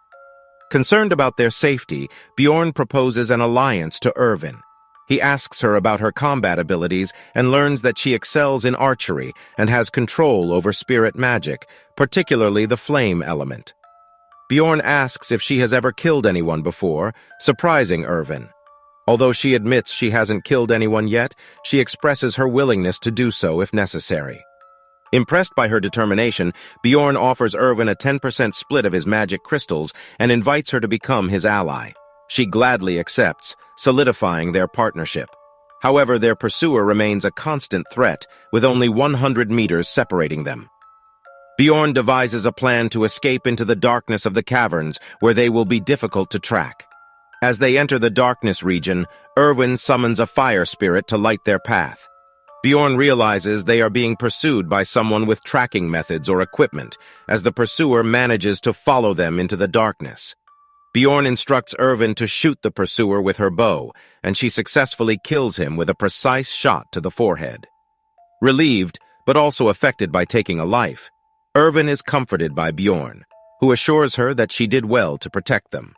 Concerned about their safety, Bjorn proposes an alliance to Irwin. He asks her about her combat abilities and learns that she excels in archery and has control over spirit magic, particularly the flame element. Bjorn asks if she has ever killed anyone before, surprising Irwin. Although she admits she hasn't killed anyone yet, she expresses her willingness to do so if necessary. Impressed by her determination, Bjorn offers Irwin a 10% split of his magic crystals and invites her to become his ally. She gladly accepts, solidifying their partnership. However, their pursuer remains a constant threat, with only 100 meters separating them. Bjorn devises a plan to escape into the darkness of the caverns, where they will be difficult to track. As they enter the darkness region, Irwin summons a fire spirit to light their path. Bjorn realizes they are being pursued by someone with tracking methods or equipment, as the pursuer manages to follow them into the darkness. Bjorn instructs Irwin to shoot the pursuer with her bow, and she successfully kills him with a precise shot to the forehead. Relieved, but also affected by taking a life, Irwin is comforted by Bjorn, who assures her that she did well to protect them.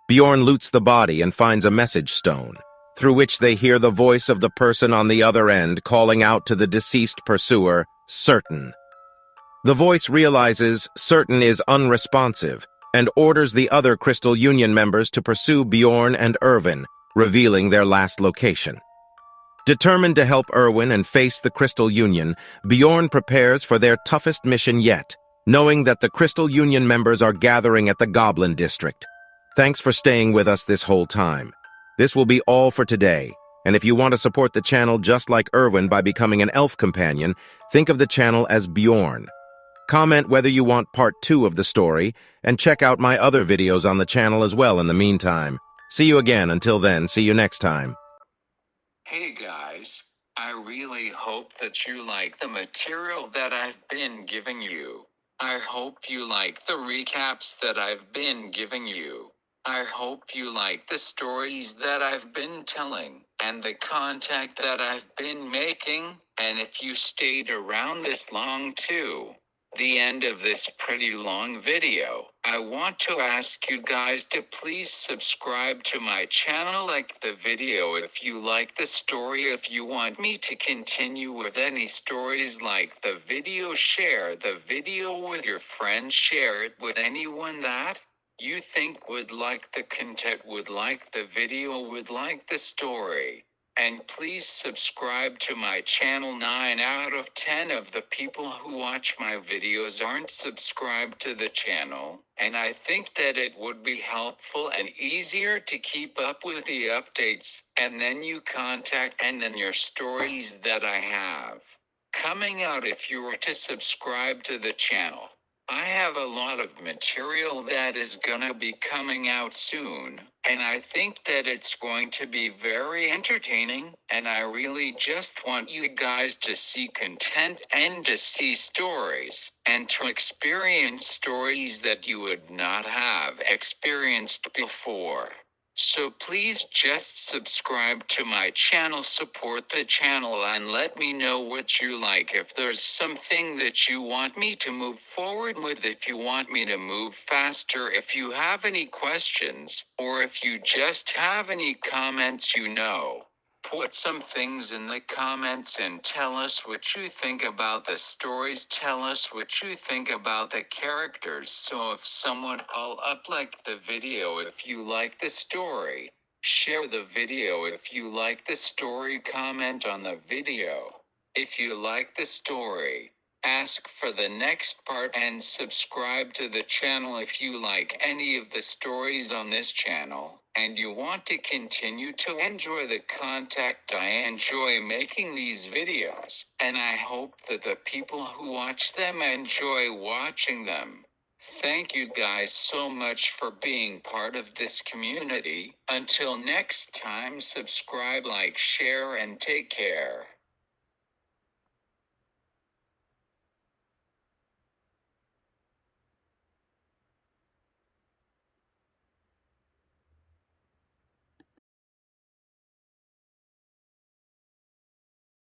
Bjorn loots the body and finds a message stone, through which they hear the voice of the person on the other end calling out to the deceased pursuer, Certain. The voice realizes Certain is unresponsive and orders the other Crystal Union members to pursue Bjorn and Irwin, revealing their last location. Determined to help Irwin and face the Crystal Union, Bjorn prepares for their toughest mission yet, knowing that the Crystal Union members are gathering at the Goblin District. Thanks for staying with us this whole time. This will be all for today, and if you want to support the channel just like Irwin by becoming an elf companion, think of the channel as Bjorn. Comment whether you want part 2 of the story, and check out my other videos on the channel as well in the meantime. See you again. Until then, see you next time. Hey guys, I really hope that you like the material that I've been giving you. I hope you like the recaps that I've been giving you. I hope you like the stories that I've been telling, and the content that I've been making, and if you stayed around this long too. The end of this pretty long video, I want to ask you guys to please subscribe to my channel, like the video if you like the story. If you want me to continue with any stories, like the video, share the video with your friends, share it with anyone that you think would like the content, would like the video, would like the story. And please subscribe to my channel. 9 out of 10 of the people who watch my videos aren't subscribed to the channel, and I think that it would be helpful and easier to keep up with the updates, and then you contact and then your stories that I have coming out if you were to subscribe to the channel. I have a lot of material that is gonna be coming out soon, and I think that it's going to be very entertaining, and I really just want you guys to see content and to see stories, and to experience stories that you would not have experienced before. So please just subscribe to my channel, support the channel, and let me know what you like. If there's something that you want me to move forward with, if you want me to move faster, if you have any questions, or if you just have any comments, put some things in the comments and tell us what you think about the stories. Tell us what you think about the characters. So if someone all up like the video, if you like the story, share the video. If you like the story, comment on the video. If you like the story, Ask for the next part and subscribe to the channel if you like any of the stories on this channel, and you want to continue to enjoy the content. I enjoy making these videos, and I hope that the people who watch them enjoy watching them. Thank you guys so much for being part of this community. Until next time, subscribe, like, share, and take care.